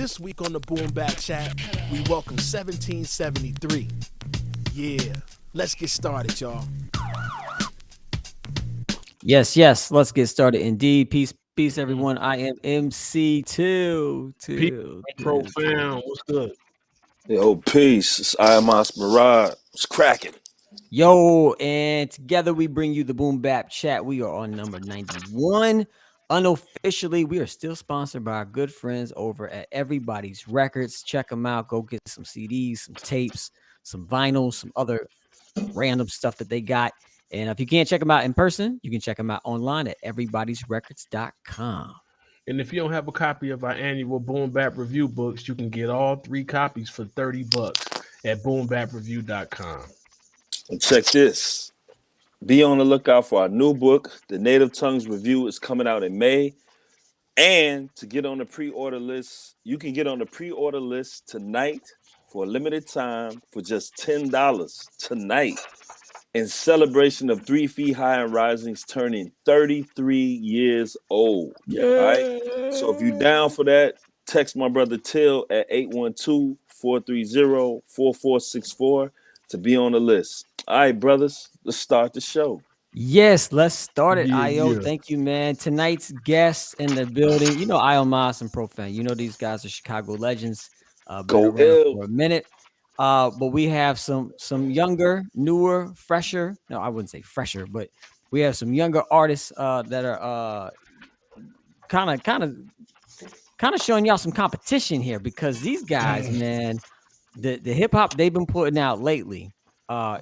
This week on the Boom Bap Chat, we welcome 1773. Yeah, let's get started, y'all. Yes, let's get started indeed. Peace, everyone. I am MC2. Profound. What's good? Yo, peace. It's Iamos Marad. It's cracking. Yo, and together we bring you the Boom Bap Chat. We are on number 91. Unofficially, we are still sponsored by our good friends over at Everybody's Records. Check them out. Go get some CDs, some tapes, some vinyls, some other random stuff that they got. And if you can't check them out in person, you can check them out online at everybody'srecords.com. And if you don't have a copy of our annual Boom Bap review books, you can get all 3 copies for $30 at boombapreview.com. And check this. Be on the lookout for our new book. The Native Tongues Review is coming out in May. And to get on the pre-order list, you can get on the pre-order list tonight for a limited time for just $10 tonight in celebration of 3 Feet High and Rising's turning 33 years old. Yeah. All right. So if you're down for that, text my brother Till at 812-430-4464 to be on the list. All right, brothers, let's start the show. Yes, let's start it, IO. Yeah. Thank you, man. Tonight's guests in the building, you know, IO Moss and Profane. You know, these guys are Chicago legends. Go Been around ill. for a minute. But we have some younger, newer, fresher. No, I wouldn't say fresher, but we have some younger artists that are kind of showing y'all some competition here, because these guys, man, the hip hop they've been putting out lately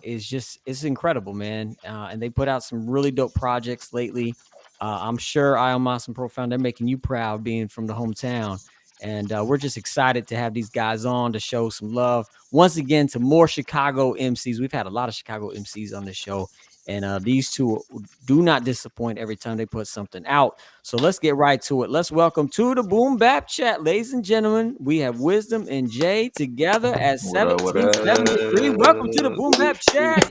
it's incredible, man. And they put out some really dope projects lately. I'm sure Iomas and Profound, they're making you proud being from the hometown. And we're just excited to have these guys on to show some love once again to more Chicago MCs. We've had a lot of Chicago MCs on this show, and these two do not disappoint every time they put something out. So let's get right to it. Let's welcome to the Boom Bap Chat, ladies and gentlemen. We have Wisdom and Jay together at 1773. Welcome to the Boom Bap Chat.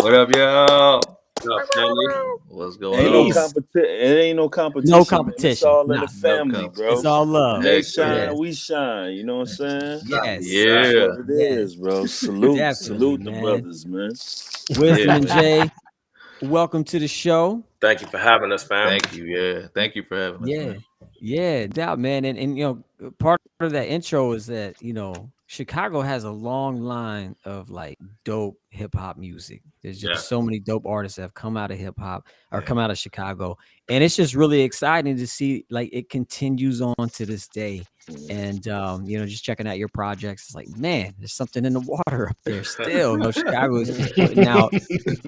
What up, y'all? What up, family? What's going on? It ain't no competition. No Man. competition. It's all in Nah, the family, bro. It's all love. They shine, Yes. we shine. You know what I'm saying? Yes. Yeah. That's what it is, bro. Salute Definitely, the man. brothers, man. Wisdom and Jay, welcome to the show. Thank you for having us, fam. Thank you. Yeah. Thank you for having us. Man. Yeah, doubt, man. And you know, part of that intro is that, you know, Chicago has a long line of like dope hip hop music. There's just so many dope artists that have come out of hip hop or come out of Chicago. And it's just really exciting to see like it continues on to this day. And you know, just checking out your projects, it's like, man, there's something in the water up there still. No, Chicago is just putting out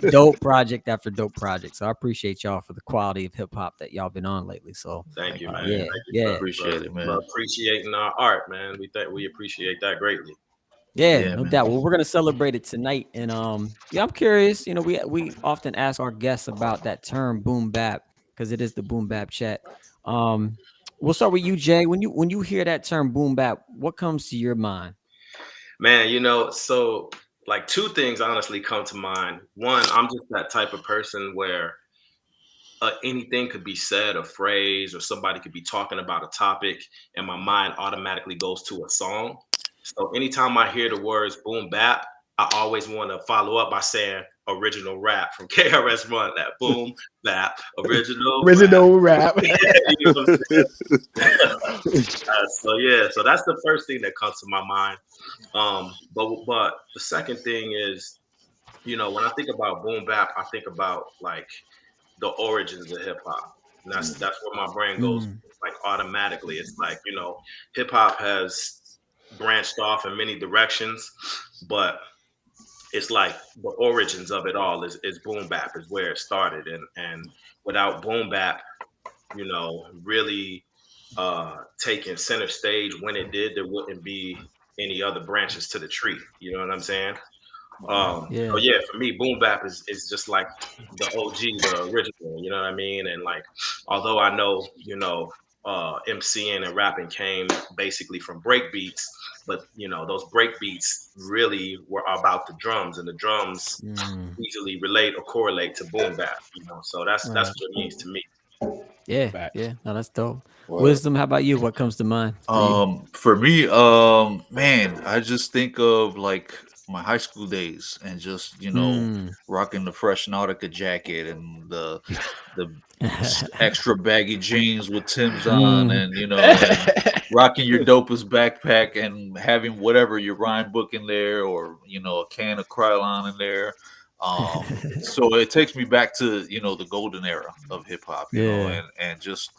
dope project after dope project. So I appreciate y'all for the quality of hip hop that y'all been on lately. So thank you, man. Yeah. Appreciate it, man. Appreciating our art, man. We appreciate that greatly. Yeah, no doubt. Well, we're gonna celebrate it tonight, and I'm curious. You know, we often ask our guests about that term boom bap because it is the Boom Bap Chat. We'll start with you, Jay. When you hear that term boom bap, what comes to your mind? Man, you know, so like 2 things honestly come to mind. One, I'm just that type of person where anything could be said, a phrase, or somebody could be talking about a topic, and my mind automatically goes to a song. So anytime I hear the words boom bap, I always want to follow up by saying original rap from KRS-One. That boom bap, original rap. You know what I'm saying? So that's the first thing that comes to my mind. But the second thing is, you know, when I think about boom bap, I think about like the origins of hip hop. And that's where my brain goes like automatically. It's like, you know, hip hop has branched off in many directions, but it's like the origins of it all is boom bap is where it started. And without boom bap, you know, really taking center stage when it did, there wouldn't be any other branches to the tree. You know what I'm saying? So yeah, for me, boom bap is just like the OG, the original, you know what I mean? And like, although I know, you know, MCing and rapping came basically from break beats, but you know, those break beats really were about the drums, and the drums easily relate or correlate to boom bap, you know. So that's what it means to me. Yeah. No, that's dope. Wisdom, how about you? What comes to mind for you? For me, man, I just think of like my high school days and just rocking the fresh Nautica jacket and the extra baggy jeans with Tim's on, and and rocking your dopest backpack and having whatever your rhyme book in there, or a can of Krylon in there. So it takes me back to the golden era of hip hop, Yeah. and just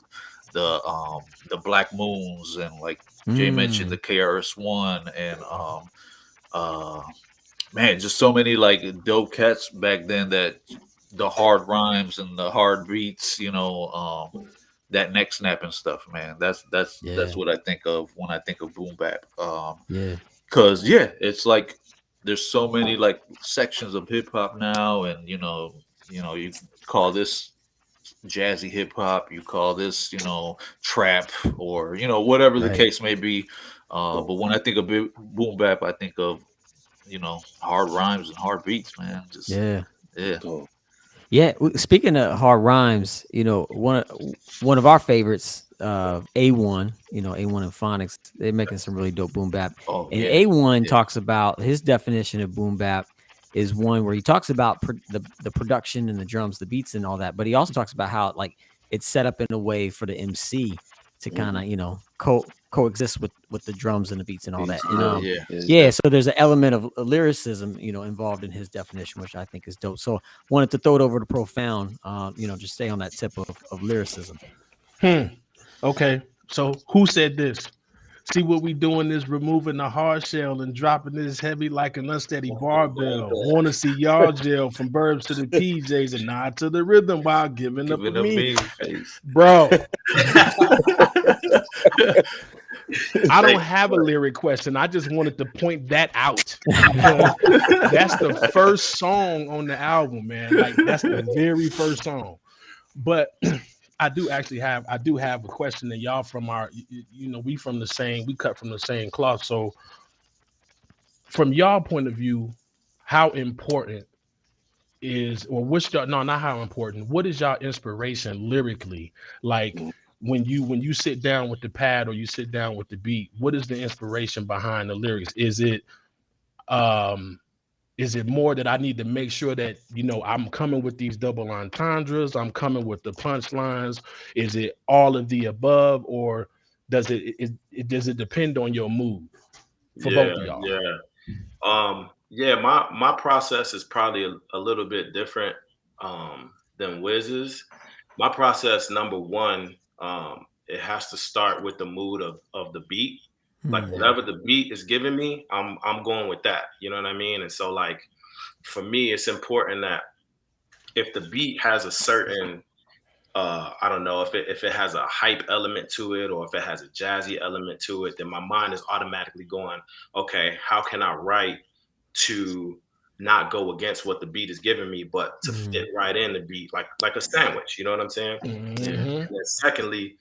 the Black Moons, and like Jay mentioned, the Mm. KRS-One, and uh man, just so many like dope cats back then, that the hard rhymes and the hard beats, that neck snapping stuff, man. That's Yeah. what I think of when I think of boom bap. Yeah. Cause yeah, it's like there's so many like sections of hip hop now, and you call this jazzy hip hop, you call this trap, or whatever the Right. case may be. But when I think of boom bap, I think of hard rhymes and hard beats, man. Just Yeah. yeah. Yeah. Speaking of hard rhymes, one of our favorites, A1, A1 and Phonics, they're making some really dope boom bap. Oh And yeah. A1 Yeah. talks about his definition of boom bap is one where he talks about the production and the drums, the beats and all that, but he also talks about how like it's set up in a way for the MC to kind of coexist with the drums and the beats and all that. And Yeah. yeah, so there's an element of lyricism, involved in his definition, which I think is dope. So wanted to throw it over to Profound, just stay on that tip of lyricism. Okay, so who said this? See what we doing is removing the hard shell and dropping this heavy like an unsteady barbell. Want to see y'all gel from burbs to the PJs and nod to the rhythm while giving up a Giving a me. mean face. Bro, I don't have a lyric question. I just wanted to point that out. That's the first song on the album, man. Like that's the very first song. But I do have a question, and y'all from our, we cut from the same cloth. So from y'all point of view, how important is, or what's y'all, no, not how important, what is y'all inspiration lyrically? Like when you sit down with the pad or you sit down with the beat, what is the inspiration behind the lyrics? Is it more that I need to make sure that, I'm coming with these double entendres, I'm coming with the punchlines? Is it all of the above, or does it depend on your mood for both of y'all? My process is probably a little bit different than Wiz's. My process, number one, it has to start with the mood of the beat. Like whatever the beat is giving me, I'm going with that. You know what I mean? And so like for me, it's important that if the beat has a certain I don't know, if it has a hype element to it, or if it has a jazzy element to it, then my mind is automatically going, okay, how can I write to not go against what the beat is giving me, but to fit right in the beat, like a sandwich, you know what I'm saying? Mm-hmm. And then secondly,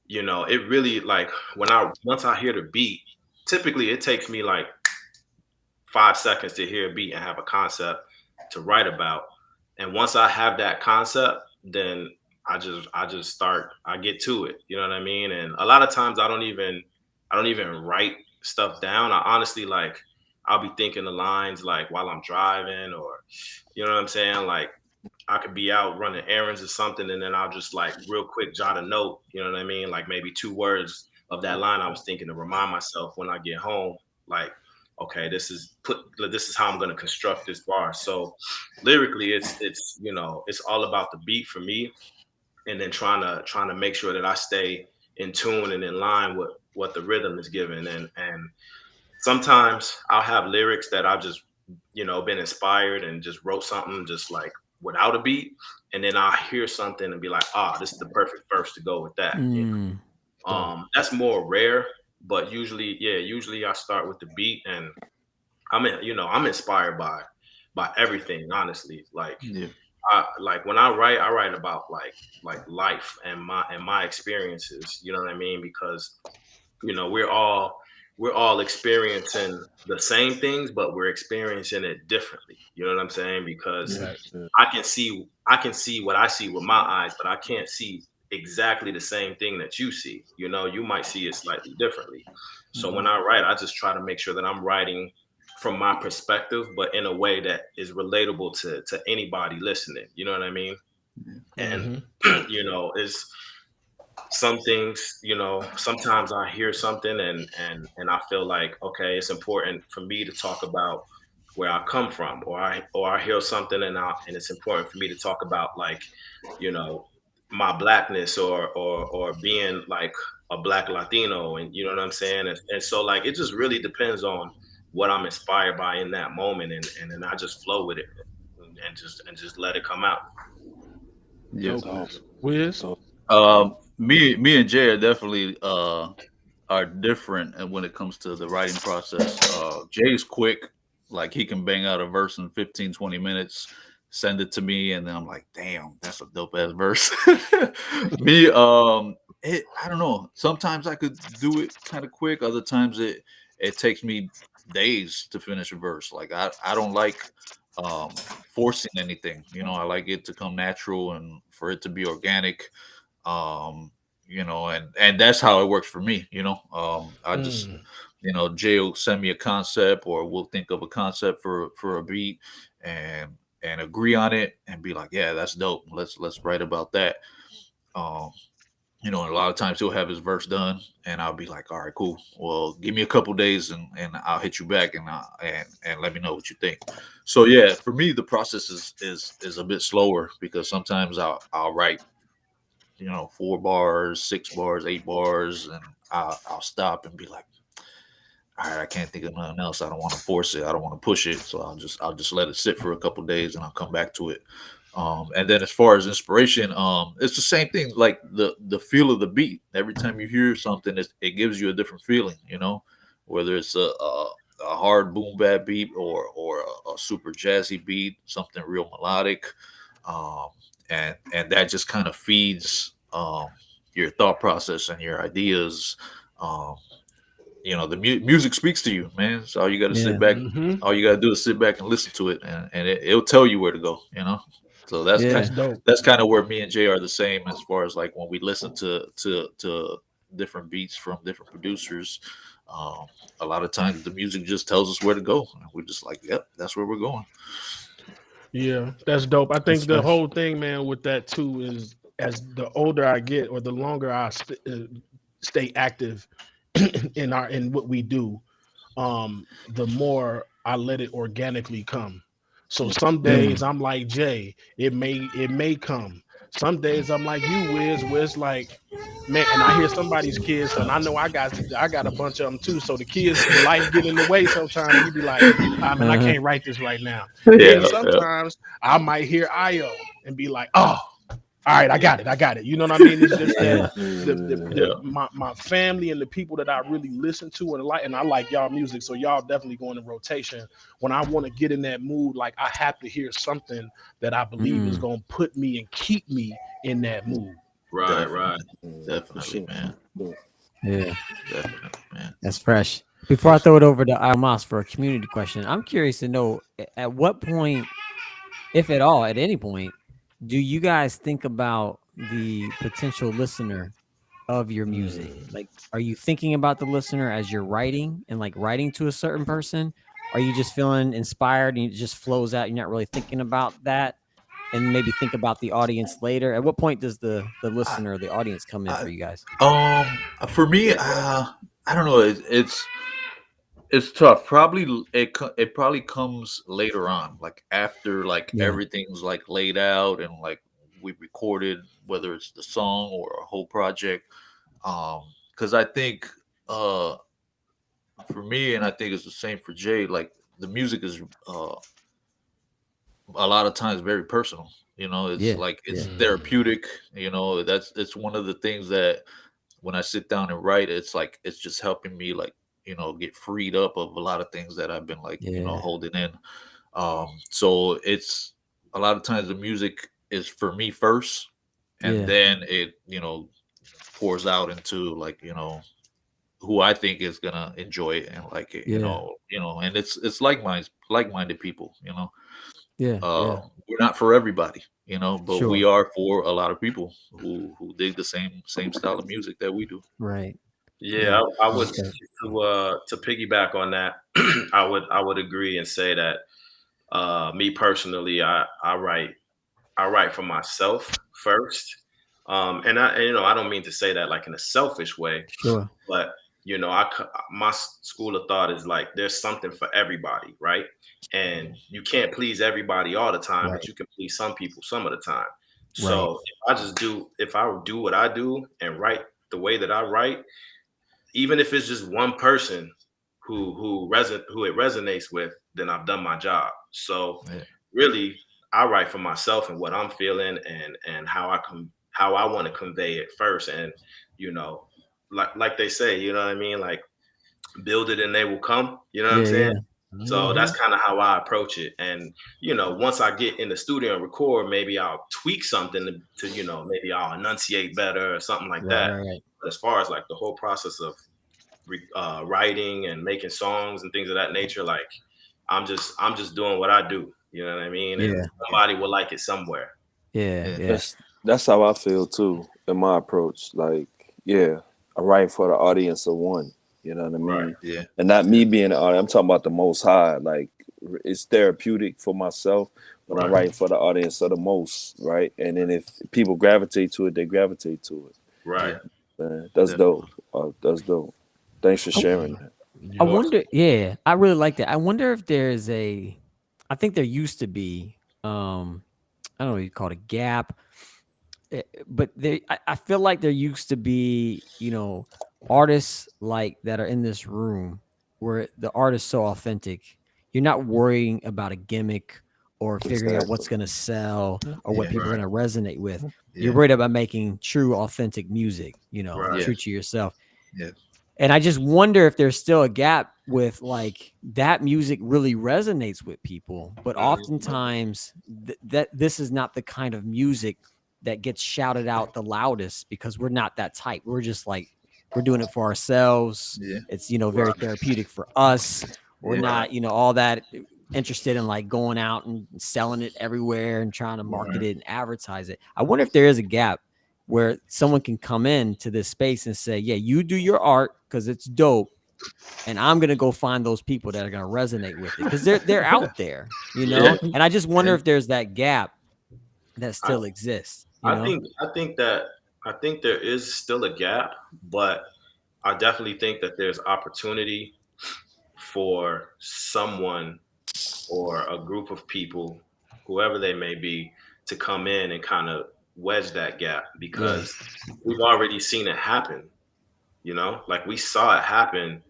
it really, like once I hear the beat, typically it takes me like 5 seconds to hear a beat and have a concept to write about. And once I have that concept, then I get to it. You know what I mean? And a lot of times I don't even write stuff down. I honestly, like, I'll be thinking the lines like while I'm driving, or you know what I'm saying? Like I could be out running errands or something, and then I'll just like real quick jot a note, you know what I mean? Like maybe 2 words of that line I was thinking, to remind myself when I get home, like, okay, this is how I'm going to construct this bar. So lyrically, it's all about the beat for me, and then trying to make sure that I stay in tune and in line with what the rhythm is giving. And sometimes I'll have lyrics that I've just, been inspired and just wrote something just like without a beat. And then I'll hear something and be like, this is the perfect verse to go with that. That's more rare, but usually I start with the beat, and I'm inspired by everything, honestly. Like, when I write about like life and my experiences, you know what I mean? Because, we're all experiencing the same things, but we're experiencing it differently. You know what I'm saying? Because I can see what I see with my eyes, but I can't see exactly the same thing that you see. You know, you might see it slightly differently. So when I write, I just try to make sure that I'm writing from my perspective, but in a way that is relatable to anybody listening. You know what I mean? And you know, is some things, you know, sometimes I hear something and I feel like, okay, it's important for me to talk about where I come from, or I hear something and it's important for me to talk about, like, you know, my blackness, or being like a black Latino, and you know what I'm saying? And so like it just really depends on what I'm inspired by in that moment, and then I just flow with it and just let it come out. Yeah. Wiz? Me and Jay are definitely are different when it comes to the writing process. Jay's quick, like he can bang out a verse in 15, 20 minutes, send it to me, and then I'm like, damn, that's a dope ass verse. Me, I don't know. Sometimes I could do it kind of quick. Other times it takes me days to finish a verse. Like I don't like forcing anything. You know, I like it to come natural and for it to be organic. Um, you know, and that's how it works for me. You know, I just, you know, Jay will send me a concept, or we'll think of a concept for a beat, and agree on it, and be like, yeah, that's dope. Let's write about that. Um, you know, and a lot of times he'll have his verse done, and I'll be like, all right, cool. Well, give me a couple days, and I'll hit you back, and let me know what you think. So yeah, for me, the process is a bit slower, because sometimes I'll write, you know, 4 bars, 6 bars, 8 bars, and I'll stop and be like, all right, I can't think of nothing else. I don't want to force it. I don't want to push it. So I'll just let it sit for a couple days, and I'll come back to it. And then as far as inspiration, it's the same thing. Like the feel of the beat. Every time you hear something, it gives you a different feeling. You know, whether it's a hard boom bap beat, or a super jazzy beat, something real melodic, um, and that just kind of feeds your thought process and your ideas. Um, you know, the music speaks to you, man. So all you got to sit Yeah. back. All you got to do is sit back and listen to it, and it'll tell you where to go. You know, so that's Yeah. That's dope. that's kind of where me and Jay are the same, as far as like when we listen to different beats from different producers. Um, a lot of times the music just tells us where to go, and we're just like, yep, that's where we're going. Yeah, that's dope. I That's think the fresh. whole thing, man, with that too is, as the older I get, or the longer I stay active in what we do, the more I let it organically come. So some days Mm. I'm like Jay, it may come. Some days I'm like you, Wiz, where it's like, man, and I hear somebody's kids, and I know I got a bunch of them too. So the kids, life get in the way sometimes, and you be like, I mean, I Uh-huh. can't write this right now. Then Yeah, yeah, sometimes I might hear Io and be like, oh, all right, I got it. You know what I mean? It's just that Yeah. the yeah. my family and the people that I really listen to and I like y'all music, so y'all definitely go in rotation. When I want to get in that mood, like I have to hear something that I believe is Mm. gonna put me and keep me in that mood. Right, right. Definitely, definitely, man. Yeah. Definitely, man. That's fresh. Before I throw it over to Almas for a community question, I'm curious to know, at what point, if at all, at any point, do you guys think about the potential listener of your music? Like, are you thinking about the listener as you're writing, and like writing to a certain person? Are you just feeling inspired and it just flows out? You're not really thinking about that, and maybe think about the audience later. At what point does the I, listener, the audience, come in for I, you guys? for me, I don't know. It's tough. Probably it probably comes later on, like after like Yeah. everything's like laid out, and like we recorded, whether it's the song or a whole project. Because I think for me, and I think it's the same for Jay. Like the music is a lot of times very personal. You know, it's Yeah. like Yeah. it's therapeutic. You know, it's one of the things that when I sit down and write, it's like it's just helping me, like, you know, get freed up of a lot of things that I've been, like, you know, Yeah. holding in. So it's a lot of times the music is for me first, and Yeah. then it, you know, pours out into, like, you know, who I think is gonna enjoy it and like it, Yeah. and it's like minded people, you know. Yeah. Yeah. We're not for everybody, you know. But Sure. we are for a lot of people who dig the same style of music that we do. Right. Yeah, I would Okay. to piggyback on that. I would agree and say that me personally, I write for myself first. And I don't mean to say that like in a selfish way, Sure. but my school of thought is like there's something for everybody, right? And you can't please everybody all the time, Right. but you can please some people some of the time. Right. So if I do what I do and write the way that I write, even if it's just one person who it resonates with, then I've done my job. So Yeah. really, I write for myself and what I'm feeling and how I want to convey it first. And like they say, you know what I mean, like build it and they will come. You know what I'm Yeah. saying? Yeah. So that's kind of how I approach it. And once I get in the studio and record, maybe I'll tweak something to maybe I'll enunciate better or something like that. Right. But as far as like the whole process of writing and making songs and things of that nature, like I'm just doing what I do. You know what I mean? Yeah. And somebody will like it somewhere. Yeah. That's how I feel too in my approach. Like, yeah, I write for the audience of one. You know what I mean? Right. Yeah. And not me being the audience. I'm talking about the Most High. Like, it's therapeutic for myself, but I'm writing for the audience of the most, right? And then if people gravitate to it, they gravitate to it. Right. Man, that's dope. That's dope. Thanks for sharing that. I wonder. Yeah, I really like that. I wonder if there's I think there used to be. I don't know what you call it, a gap. But I feel like there used to be, artists like that are in this room where the art is so authentic. You're not worrying about a gimmick or figuring out what's going to sell or what people are going to resonate with. You're worried about making true, authentic music, true to yourself. Yeah. And I just wonder if there's still a gap with like that music really resonates with people, but oftentimes that this is not the kind of music that gets shouted out the loudest because we're not that type. We're just like, we're doing it for ourselves. Yeah. It's, very therapeutic for us. We're not, all that interested in like going out and selling it everywhere and trying to market it and advertise it. I wonder if there is a gap where someone can come in to this space and say, yeah, you do your art because it's dope. And I'm going to go find those people that are going to resonate with it because they're out there, And I just wonder if there's that gap that still exists. I think there is still a gap, but I definitely think that there's opportunity for someone or a group of people, whoever they may be, to come in and kind of wedge that gap because we've already seen it happen. Like we saw it happen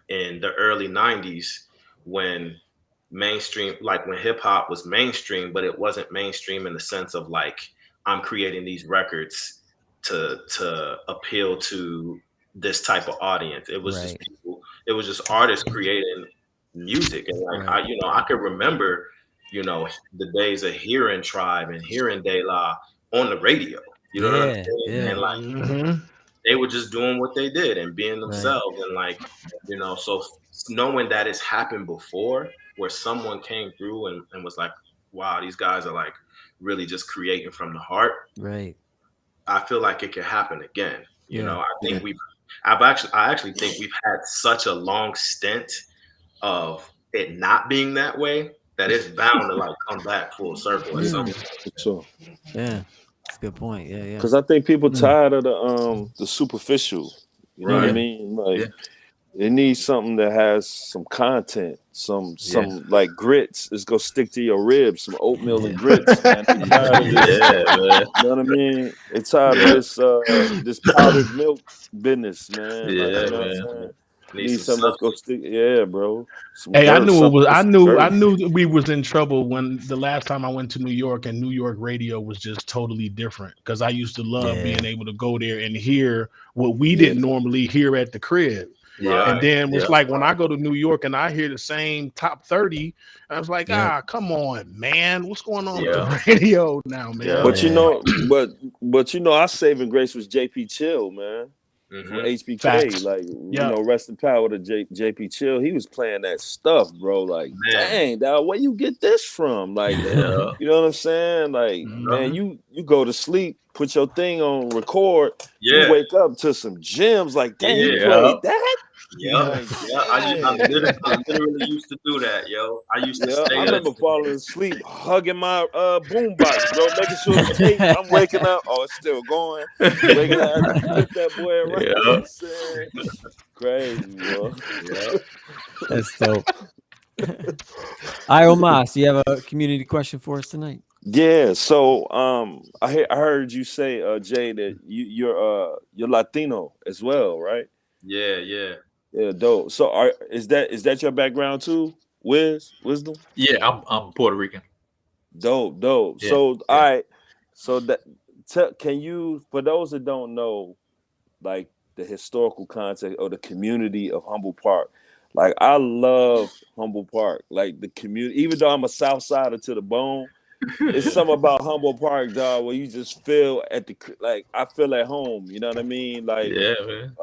in the early 90s when mainstream, like when hip hop was mainstream, but it wasn't mainstream in the sense of like, I'm creating these records to appeal to this type of audience. It was just people, it was just artists creating music. And like, I could remember, the days of hearing Tribe and hearing De La on the radio, you know what I'm saying? Yeah. And like, they were just doing what they did and being themselves. And like, so knowing that it's happened before where someone came through and was like, wow, these guys are like really just creating from the heart. Right. I feel like it could happen again. I think I actually think we've had such a long stint of it not being that way that it's bound to like come back full circle at some point. Sure. Yeah. That's a good point. Yeah. Because I think people tired of the superficial. You know what I mean? Like it needs something that has some content, some like grits. It's gonna stick to your ribs, some oatmeal and grits, man. Man. You know what I mean? It's tired of this powdered milk business, man. Yeah, like, you know man. what I'm saying? Need something that's gonna stick. Yeah, bro. Hey, I knew we was in trouble when the last time I went to New York, and New York radio was just totally different because I used to love being able to go there and hear what we didn't normally hear at the crib. Yeah. And then it's like when I go to New York and I hear the same top 30, I was like, come on, man. What's going on with the radio now, man? But but our saving grace was JP Chill, man. from HBK. Facts. Like, you know, rest in power to JP Chill. He was playing that stuff, bro. Like, dang, dog, where you get this from? Like, you know what I'm saying? Like, man, you go to sleep, put your thing on record, you wake up to some gems. Like, dang, you played that? I literally used to do that, yo. I used to stay. I remember falling asleep, hugging my boombox, bro, making sure the tape. I'm waking up. Oh, it's still going. Waking up, I flip that boy around. You know what I'm saying? Crazy, bro. That's dope. Omas, you have a community question for us tonight? Yeah, so I heard you say, Jay, that you're Latino as well, right? Yeah, dope. So is that your background too, Wisdom? Yeah, I'm Puerto Rican. Dope. Yeah, So all right, so can you, for those that don't know, like the historical context or the community of Humble Park? Like, I love Humble Park, like the community. Even though I'm a South Sider to the bone, it's something about Humble Park, dog, where you just feel I feel at home. You know what I mean? Like, man.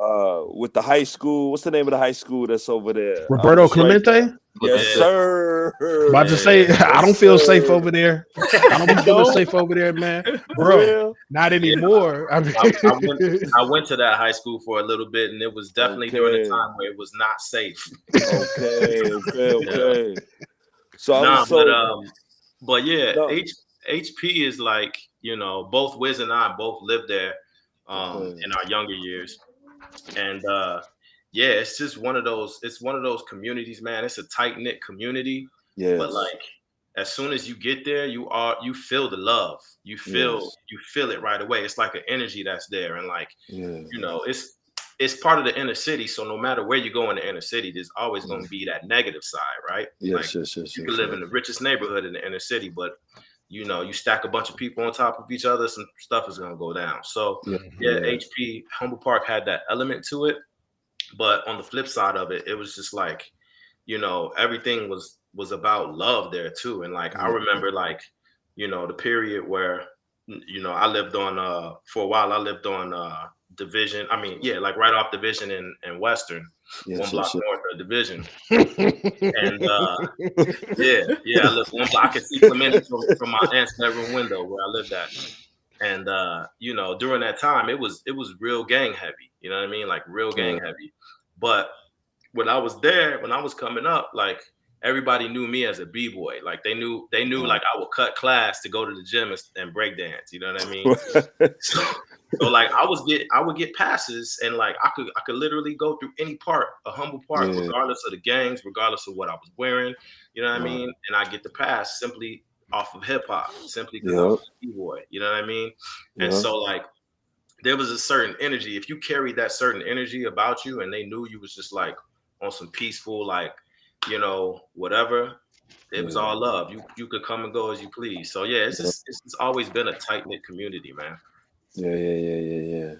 With the high school, what's the name of the high school that's over there? Roberto Clemente. Yes, sir. About to say, I don't feel safe over there. I don't feel safe over there, man. Bro, not anymore. I went to that high school for a little bit, and it was definitely during the time where it was not safe. Okay. But yeah, HP is like, you know, both Wiz and I both lived there in our younger years. And it's just one of those communities, man. It's a tight-knit community. Yeah. But like, as soon as you get there, you feel the love. You feel it right away. It's like an energy that's there. And like, you know, it's part of the inner city. So no matter where you go in the inner city, there's always going to be that negative side, right? You can live in the richest neighborhood in the inner city, but you know, you stack a bunch of people on top of each other, some stuff is going to go down. So HP Humble Park had that element to it. But on the flip side of it, it was just like, you know, everything was about love there too. And like, I remember, like, you know, the period where, you know, I lived on for a while, I lived on Division. I mean, like right off Division and Western, one block north of Division. And I lived one block. I could see Clemente from my aunt's bedroom window where I lived at. And you know, during that time, it was real gang heavy. You know what I mean? Like real gang heavy. But when I was there, when I was coming up, like everybody knew me as a b-boy. Like they knew like I would cut class to go to the gym and break dance. You know what I mean? So like I would get passes, and like I could literally go through any part of Humble Park, regardless of the gangs, regardless of what I was wearing. You know what I mean? And I get the pass simply off of hip hop, simply because I was a b-boy. You know what I mean? And so like, there was a certain energy. If you carried that certain energy about you and they knew you was just like on some peaceful, like, you know, whatever, it was all love. You could come and go as you please. So yeah, it's always been a tight-knit community, man. Yeah.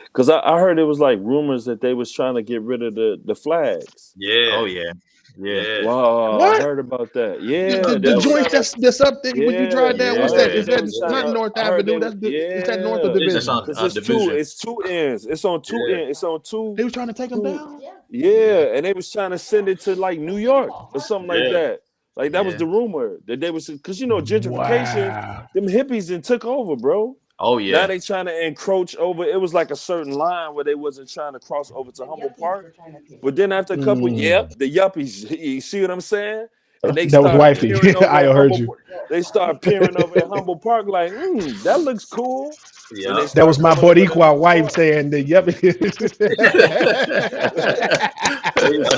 Because I heard it was like rumors that they was trying to get rid of the flags. Yeah. Oh yeah. Yeah. Wow. What? I heard about that. Yeah. The joint that's up there when you drive down. What's that? Is that not North Avenue? Is that North of Division? It's two ends. It's on two ends. It's on two. They was trying to take them down. Yeah, and they was trying to send it to like New York or something like that. Like that was the rumor that they was, because you know gentrification, them hippies then took over, bro. Oh yeah. Now they trying to encroach over. It was like a certain line where they wasn't trying to cross over to Humble Park. But then after a couple, the yuppies, you see what I'm saying? And they that was wifey. I heard you. They start peering over at Humble Park like, that looks cool. Yeah, that was my Boricua wife saying the yuppie.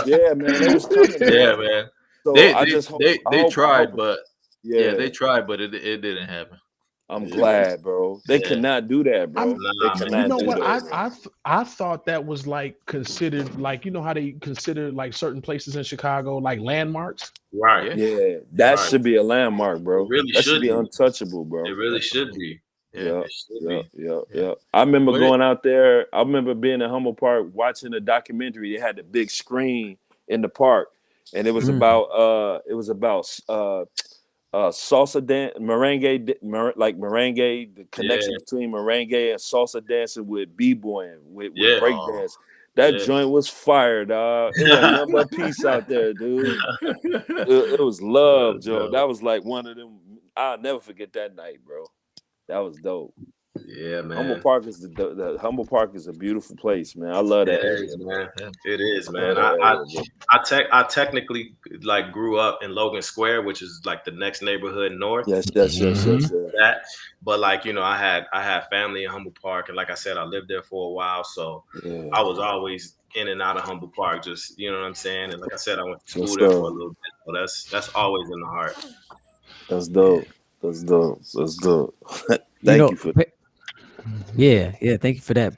Yeah, man, they was coming. Yeah, man. So they tried, but they tried, but it didn't happen. I'm glad, bro. They cannot do that, bro. You know what? I thought that was like considered, like, you know how they consider like certain places in Chicago like landmarks. Right. Yeah, that should be a landmark, bro. Really that should be untouchable, bro. It really should be. Yeah. I remember going out there. I remember being in Humble Park watching a documentary. They had the big screen in the park, and it was about salsa dance, like merengue, the connection Yeah. between merengue and salsa dancing with b-boying, with Yeah. break dance. That Yeah. joint was fire, dog. It wasn't nothing but peace out there, dude. It was love, Joe. That was like one of them. I'll never forget that night, bro. That was dope. Yeah, Humble man. Park is the Humble Park is a beautiful place, man. I love that It area, is, man. man. It is, I man. love that area, bro. I technically like grew up in Logan Square, which is like the next neighborhood north. Yes. That, but like I had family in Humble Park, and like I said, I lived there for a while, so Yeah. I was always in and out of Humble Park. Just what I'm saying. And like I said, I went to school Yes, there sir. for a little bit, so that's always in the heart. That's dope. That's dope. That's dope. Thank you for that. Yeah. Thank you for that.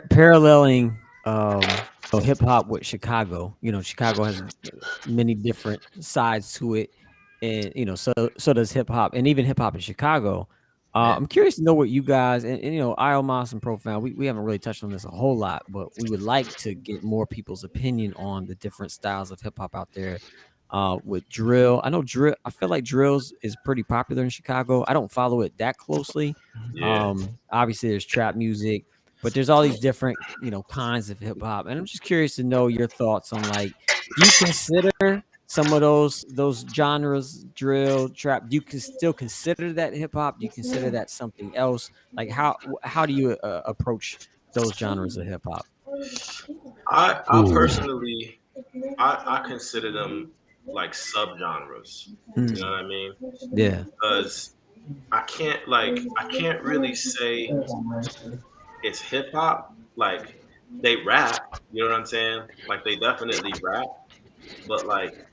Paralleling hip hop with Chicago. Chicago has many different sides to it, and so does hip hop, and even hip hop in Chicago. I'm curious to know what you guys and Iomos and Profound. We haven't really touched on this a whole lot, but we would like to get more people's opinion on the different styles of hip hop out there. With drill, I know drill. I feel like drills is pretty popular in Chicago. I don't follow it that closely. Yeah. Obviously there's trap music, but there's all these different kinds of hip hop, and I'm just curious to know your thoughts on, like, do you consider some of those genres, drill, trap? Do you still consider that hip hop? Do you consider that something else? Like, how do you approach those genres of hip hop? I personally, I consider them like subgenres. You know what I mean? Yeah. Because I can't really say it's hip hop. Like, they rap, you know what I'm saying? Like, they definitely rap, but like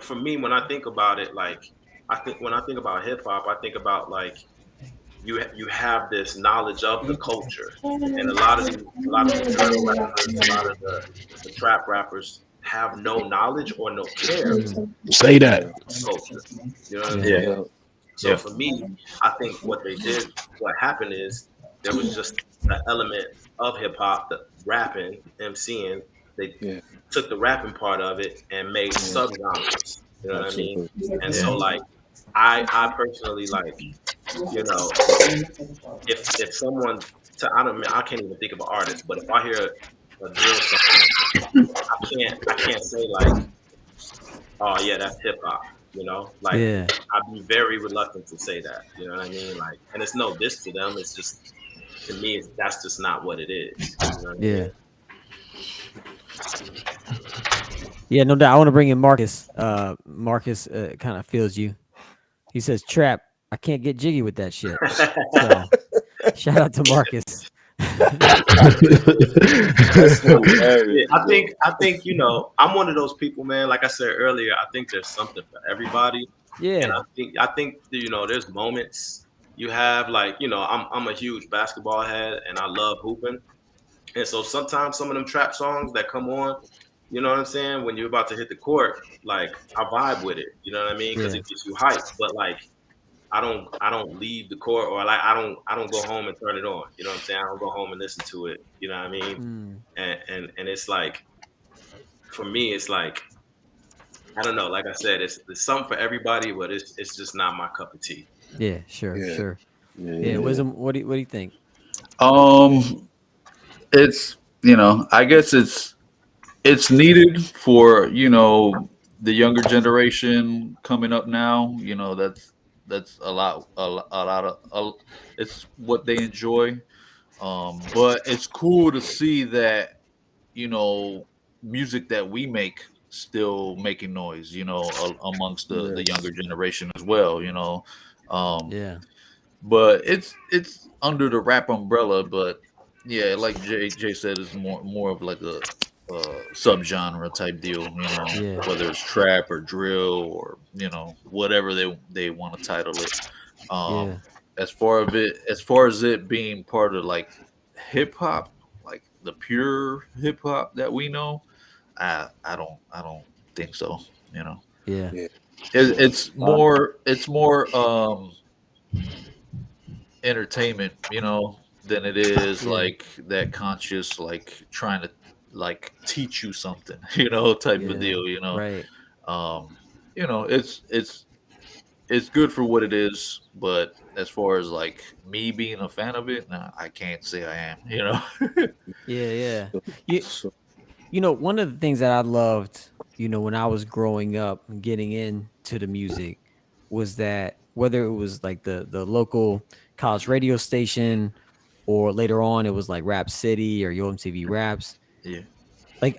for me, when I think about it, like when I think about hip hop, I think about like you have this knowledge of the culture, and a lot of the drill rappers, a lot of the trap rappers have no knowledge or no care Say that. culture. You know what I mean? Yeah. Yeah. So for me, I think what happened is there was just an element of hip hop, the rapping, MCing. They Yeah. took the rapping part of it and made subgenres. You know what I mean? Absolutely. And so like I personally like, if someone I can't even think of an artist, but if I hear a drill song, I can't say like, oh yeah, that's hip hop. Like, Yeah. I'd be very reluctant to say that. You know what I mean? Like, and it's no diss to them. It's just, to me, that's just not what it is. You know what I mean? Yeah, no doubt. I want to bring in Marcus. Marcus kind of feels you. He says, "Trap, I can't get jiggy with that shit." So, shout out to Marcus. That's hilarious. I think I'm one of those people, man. Like I said earlier, I think there's something for everybody. And Yeah. I think there's moments you have, like, I'm a huge basketball head and I love hooping. And so sometimes some of them trap songs that come on, you know what I'm saying, when you're about to hit the court, like, I vibe with it. You know what I mean? Because it gets you hyped. But like, I don't leave the court, or like I don't go home and turn it on. You know what I'm saying? I don't go home and listen to it. You know what I mean? And it's like, for me, it's like, I don't know. Like I said, it's something for everybody, but it's just not my cup of tea. Yeah, sure. Yeah, Wisdom, what do you think? It's I guess it's needed for the younger generation coming up now. That's a lot of it's what they enjoy. But it's cool to see that music that we make still making noise. Amongst the younger generation as well. Yeah. But it's under the rap umbrella. But yeah, like Jay said, it's more of like a subgenre type deal, whether it's trap or drill or whatever they want to title it. As far as it being part of like hip hop, like the pure hip hop that we know, I don't think so. Yeah. It's more entertainment, than it is like that conscious, like trying to like teach you something, type of deal, Right. it's it's good for what it is, but as far as like me being a fan of it, nah, I can't say I am. You know. Yeah, yeah. So, You so you know, one of the things that I loved, you know, when I was growing up and getting into the music was that whether it was like the local college radio station or later on it was like Rap City or Yo MTV Raps, Yeah. like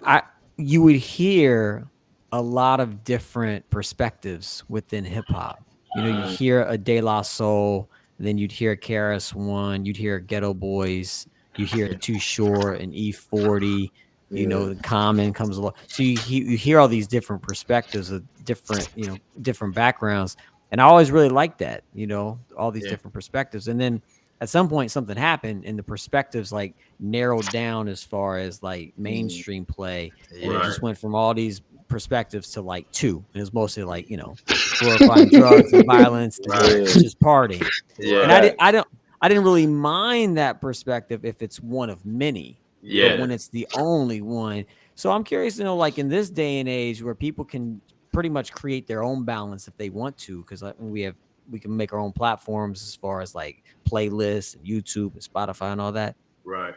you would hear a lot of different perspectives within hip hop. You know, you Mm, hear a De La Soul, then you'd hear KRS One, you'd hear Ghetto Boys, you hear Yeah. Too Short and E40. You yeah, know, the Common comes along, so you hear all these different perspectives of different, you know, different backgrounds, and I always really liked that. You know, all these Yeah. different perspectives, and then at some point something happened and the perspectives like narrowed down as far as like mm, mainstream play, and it Yeah. right. just went from all these perspectives to like two, and it was mostly like, you know, glorifying drugs and violence Right. and yeah, just partying. Yeah. And Right. I didn't really mind that perspective if it's one of many, but Yeah. Yeah. when it's the only one. So I'm curious to know, like in this day and age where people can pretty much create their own balance if they want to, because we can make our own platforms as far as like playlists and YouTube and Spotify and all that. Right.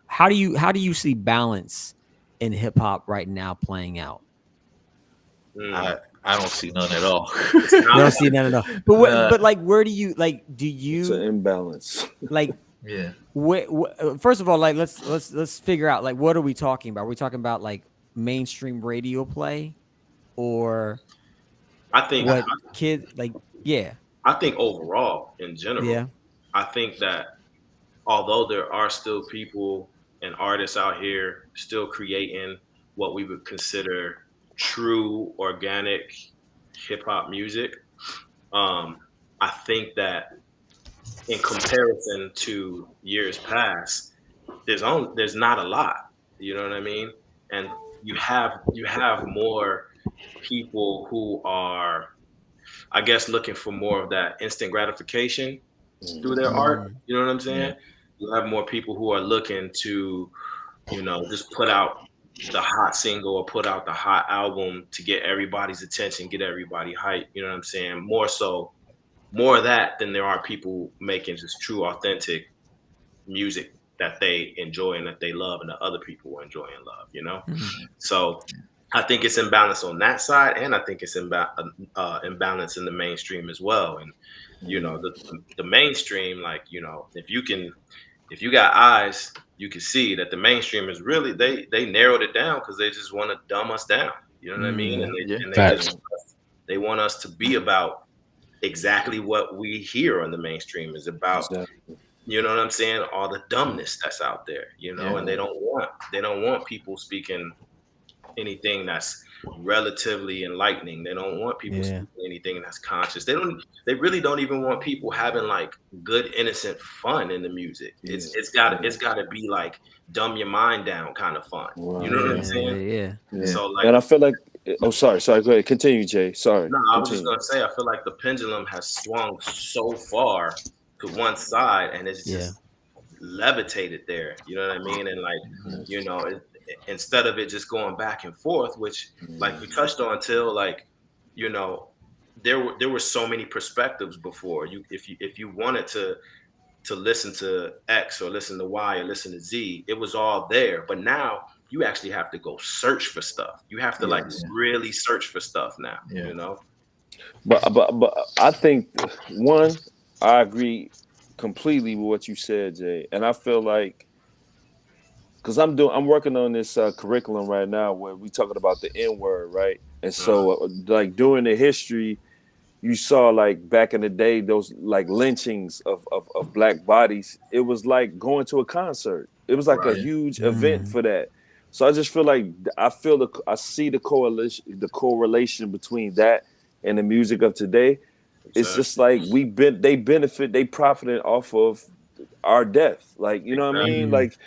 How do you see balance in hip hop right now playing out? Mm. I I don't see none at all. It's You not. don't see none at all. But Nah. but like where do you like do it's an you imbalance. like Yeah. first of all, like let's figure out like what are we talking about? Are we talking about like mainstream radio play or I think. what kid like yeah. I think overall, in general, Yeah. I think that although there are still people and artists out here still creating what we would consider true organic hip hop music, um, I think that in comparison to years past, there's not a lot. You know what I mean? And you have more people who are, I guess, looking for more of that instant gratification through their art. Mm, You know what I'm Yeah. saying? You have more people who are looking to, just put out the hot single or put out the hot album to get everybody's attention, get everybody hyped. You know what I'm saying? More of that than there are people making just true, authentic music that they enjoy and that they love and that other people enjoy and love. mhm. So I think it's imbalance on that side, and I think it's imbalance in the mainstream as well. And Mm, the mainstream, like if you got eyes, you can see that the mainstream is really they narrowed it down because they just want to dumb us down. You know what I mean? Mm, Yeah. And they Facts. just they want us to be about exactly what we hear on the mainstream is about. exactly. You know what I'm saying? All the dumbness that's out there, Yeah. and they don't want people speaking anything that's relatively enlightening. They don't want people yeah. speaking anything that's conscious. They really don't even want people having like good innocent fun in the music. Yeah, It's got to be like dumb your mind down kind of fun. You right, know what I'm Yeah. Yeah, yeah, saying? yeah. yeah. So like And I feel like, oh, sorry, go ahead, continue, Jay. Sorry, no, I was just continue. gonna say I feel like the pendulum has swung so far to one side and it's Yeah. just levitated there. You know what I mean? And like, instead of it just going back and forth, which like we touched on till like, you know, there were so many perspectives before. If you wanted to listen to X or listen to Y or listen to Z, it was all there. But now you actually have to go search for stuff. You have to like Yes, really search for stuff now, Yeah. but I think one, I agree completely with what you said, Jay, and I feel like because I'm working on this curriculum right now where we talking about the N word, right? And Uh, so like during the history, you saw like back in the day those like lynchings of black bodies. It was like going to a concert. It was like a right. huge event Mm, for that. So I just feel like I see the correlation between that and the music of today. It's Exactly. just like they profited off of our death. Like, you know what I mean? Exactly. mm, Like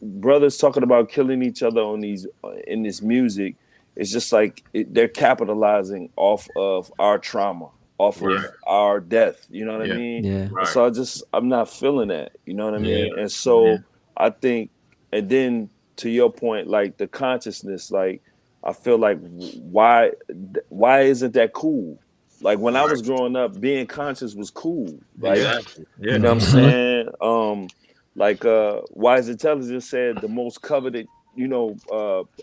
brothers talking about killing each other on these in this music. It's just like they're capitalizing off of our trauma, off Yeah. of Right. our death. You know what I Yeah. mean? yeah. And Right. so I'm not feeling that. You know what I Yeah. mean? And Yeah. so I think, and then to your point, like the consciousness, like I feel like why isn't that cool? Like when I was growing up, being conscious was cool. Like, Exactly. you know what I'm saying? Like Wise Intelligence said the most coveted,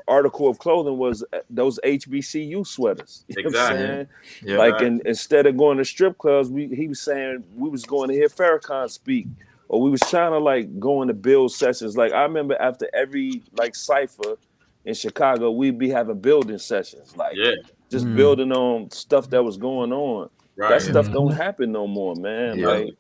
article of clothing was those HBCU sweaters. You know what I'm Exactly. saying? Yeah. Like instead of going to strip clubs, he was saying we was going to hear Farrakhan speak. Or we was trying to like go into build sessions. Like I remember after every like cipher in Chicago, we'd be having building sessions. Like Yeah. just building on stuff that was going on. That Right. stuff don't happen no more, man. Yeah. Like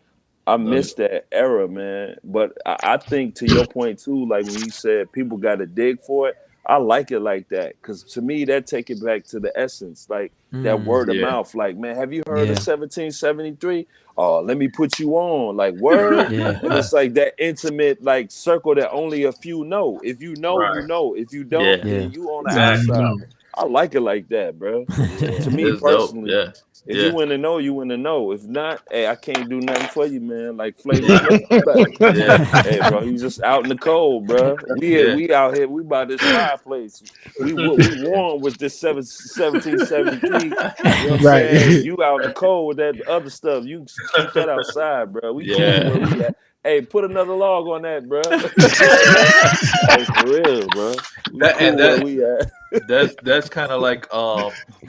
I miss that era, man. But I think to your point too, like when you said people got to dig for it, I like it like that because to me that take it back to the essence, like that word of mouth. Like, man, have you heard of 1773? Oh, let me put you on, like word. Yeah. And it's like that intimate like circle that only a few know. If you know, you Right. know. If you don't, Yeah. then you on the Exactly. outside. I like it like that, bro. To me It's dope. personally. Yeah. If Yeah. you win to know, you win to know. If not, hey, I can't do nothing for you, man. Like Flavor Flav. Like, Yeah. hey, bro, you just out in the cold, bro. We out here. We by this fireplace. We warm with this 1773. You know what I'm saying? You out in the cold with that other stuff. You keep that outside, bro. We cool where we at. Hey, put another log on that, bro. Hey, for real, bro. We cool where we at. That's kind of like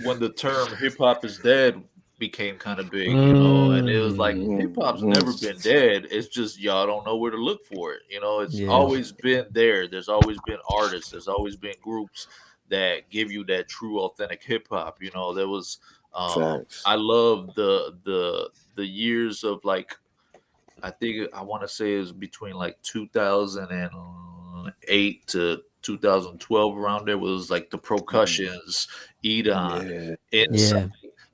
when the term hip hop is dead became kind of big, and it was like hip hop's never been dead. It's just y'all don't know where to look for it. It's always been there. There's always been artists. There's always been groups that give you that true, authentic hip hop. There was. I love the years of like. I think I want to say it was between like 2008 to 2012 around there was like the Percussions, Edon, Insight,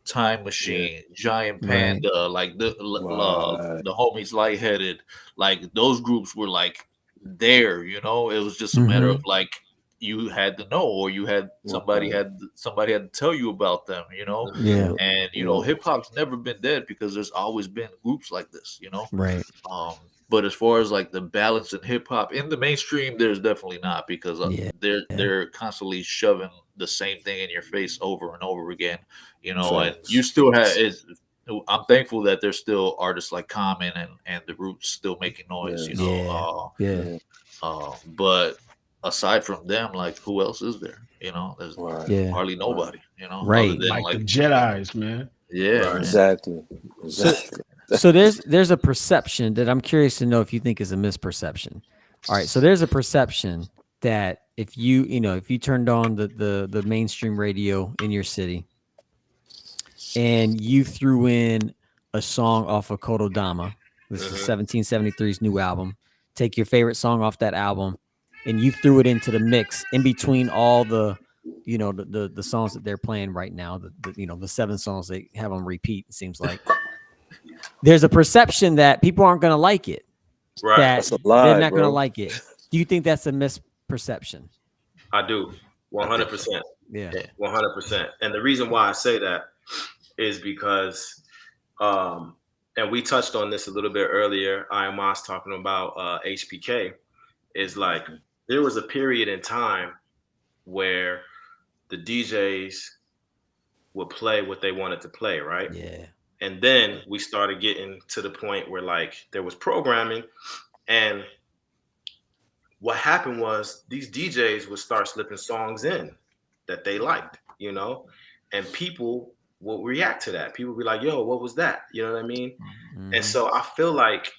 Time Machine, Giant Panda, like the homies Lightheaded, like those groups were like there, it was just a matter of like you had to know or you had somebody had to tell you about them, and hip hop's never been dead because there's always been groups like this, Right. But as far as like the balance in hip hop in the mainstream, there's definitely not because they're constantly shoving the same thing in your face over and over again, and you still have it. I'm thankful that there's still artists like Common and the Roots still making noise, but aside from them, like who else is there? There's hardly nobody, Right. other than like the Jedis, man. Yeah, Right. Exactly. So there's a perception that I'm curious to know if you think is a misperception. All right, so there's a perception that if you turned on the mainstream radio in your city and you threw in a song off of Kotodama, this is 1773's new album, take your favorite song off that album and you threw it into the mix in between all the the songs that they're playing right now, the 7 songs they have on repeat, it seems like. There's a perception that people aren't going to like it. Right. That That's a lie, they're not going to bro. like it. Do you think that's a misperception? I do. 100%. Yeah. 100%. And the reason why I say that is because, and we touched on this a little bit earlier. I am Moss talking about HPK. Is like there was a period in time where the DJs would play what they wanted to play, right? Yeah. And then we started getting to the point where like there was programming, and what happened was these DJs would start slipping songs in that they liked, and people will react to that. People be like, yo, what was that? You know what I mean? Mm-hmm. And so I feel like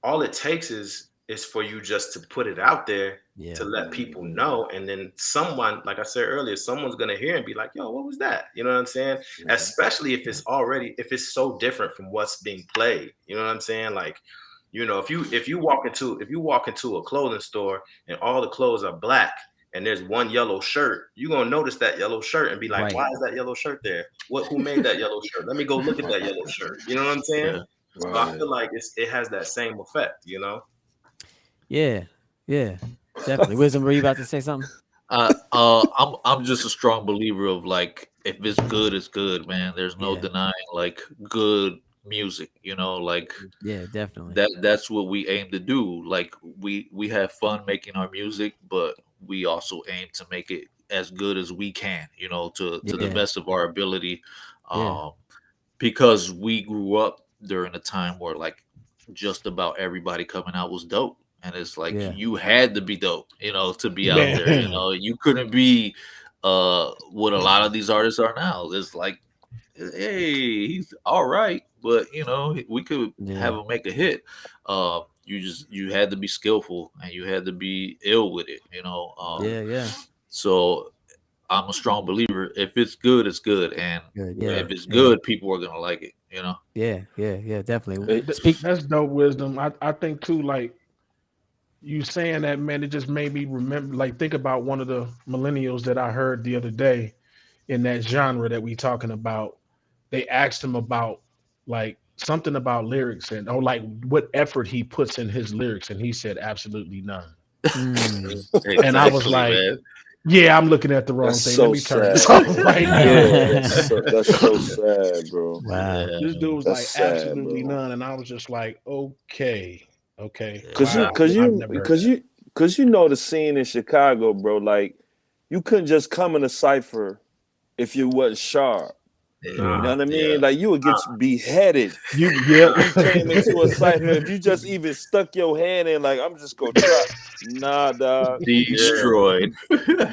all it takes is for you just to put it out there to let people know. And then someone, like I said earlier, someone's going to hear and be like, yo, what was that? You know what I'm saying? Yeah. Especially if it's so different from what's being played. You know what I'm saying? Like, if you walk into a clothing store and all the clothes are black and there's one yellow shirt, you're going to notice that yellow shirt and be like, why is that yellow shirt there? Who made that yellow shirt? Let me go look at that yellow shirt. You know what I'm saying? Yeah. So I feel like it has that same effect, Yeah, definitely. Wisdom, were you about to say something? I'm just a strong believer of like if it's good, it's good, man. There's no denying like good music, like definitely. That's what we aim to do. Like we have fun making our music, but we also aim to make it as good as we can, to the best of our ability. because we grew up during a time where like just about everybody coming out was dope. And it's like Yeah. you had to be dope, to be out there. Man. You couldn't be what a lot of these artists are now. It's like, hey, he's all right, but we could have Yeah. him make a hit. You had to be skillful and you had to be ill with it. Yeah. So I'm a strong believer. If it's good, it's good, and Good. Yeah. if it's good, people are gonna like it. Yeah. Definitely. That's dope wisdom. I think too, like you saying that, man, it just made me remember, like, think about one of the millennials that I heard the other day in that genre that we talking about. They asked him about like something about lyrics and or like what effort he puts in his lyrics, and he said absolutely none. And I was Exactly, like, man. yeah, I'm looking at the wrong That's thing. so Let me turn sad. this off right now. Yeah, that's so sad, bro. Wow. Yeah. This dude was That's like sad, absolutely bro. none, and I was just like, okay. Cause Wow. I've never heard that. cause you know the scene in Chicago, bro. Like you couldn't just come in a cipher if you wasn't sharp. You know what I mean? Yeah. Like you would get beheaded. You If you came into a cipher, if you just even stuck your hand in, like I'm just gonna try. Nah, dog. Destroyed.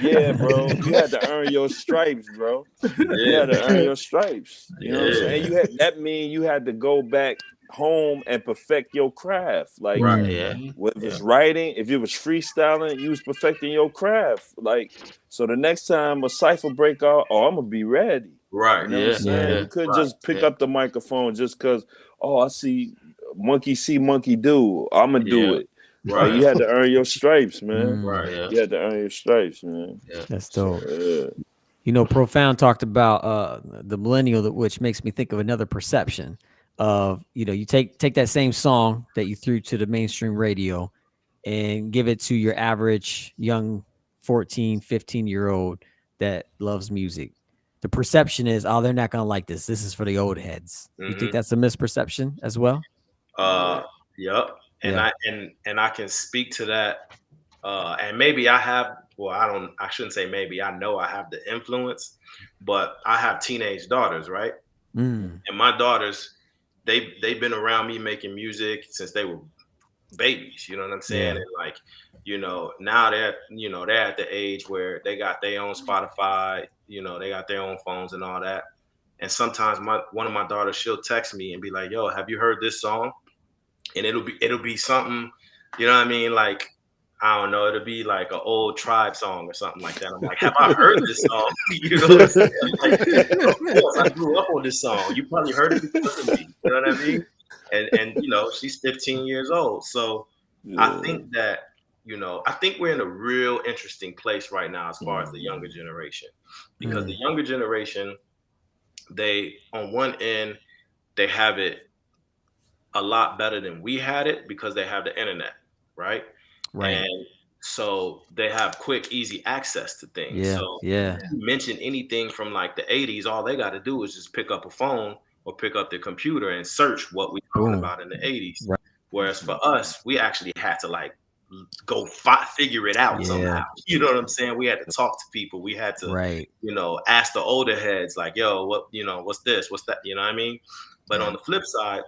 Yeah, bro. You had to earn your stripes, bro. You had to earn your stripes. You know what I'm saying? That mean you had to go back home and perfect your craft. Like Yeah. whether it's writing, if it was freestyling, you was perfecting your craft. Like so the next time a cipher break out, oh, I'm gonna be ready. Right. You know what I'm saying? You couldn't just pick up the microphone just because, oh, I see monkey see, monkey do. I'm gonna do it. Right. Like, you had to earn your stripes, man. Right. Yeah. You had to earn your stripes, man. That's dope. So, Profound talked about the millennial, which makes me think of another perception of, you take that same song that you threw to the mainstream radio and give it to your average young 14, 15-year-old that loves music. The perception is, oh, they're not going to like this. This is for the old heads. You think that's a misperception as well? Yep. And I can speak to that. And maybe I have, I shouldn't say maybe, I know I have the influence, but I have teenage daughters, right? And my daughters, they've been around me making music since they were babies, you know what I'm saying? And like, now they're at the age where they got their own Spotify, they got their own phones and all that. And sometimes one of my daughters, she'll text me and be like, yo, have you heard this song? And it'll be something, you know what I mean? Like, I don't know, it'll be like an old Tribe song or something like that. I'm like, have I heard this song? You know what I'm saying? Like, of course, I grew up on this song. You probably heard it because of me. You know what I mean? And she's 15 years old. So I think that, I think we're in a real interesting place right now as far as the younger generation. Because the younger generation, they, on one end, they have it a lot better than we had it because they have the internet, right? And so they have quick, easy access to things. So if you mention anything from like the 80s, all they got to do is just pick up a phone or pick up the computer and search what we're talking about in the 80s. Right. Whereas for us, we actually had to like go figure it out somehow. You know what I'm saying? We had to talk to people. We had to, ask the older heads like, yo, what, what's this? What's that? You know what I mean? But on the flip side,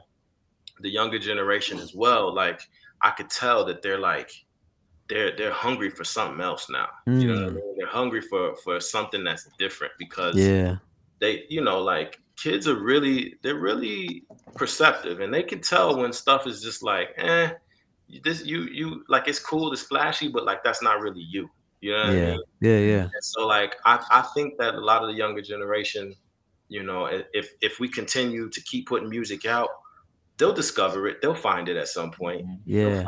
the younger generation as well, like I could tell that they're like, they're hungry for something else now. You know what I mean? They're hungry for something that's different because they, like kids are they're really perceptive and they can tell when stuff is just like, this you like it's cool, it's flashy, but like that's not really you. You know what I mean? Yeah. And so like I think that a lot of the younger generation, if we continue to keep putting music out, they'll discover it. They'll find it at some point. Yeah.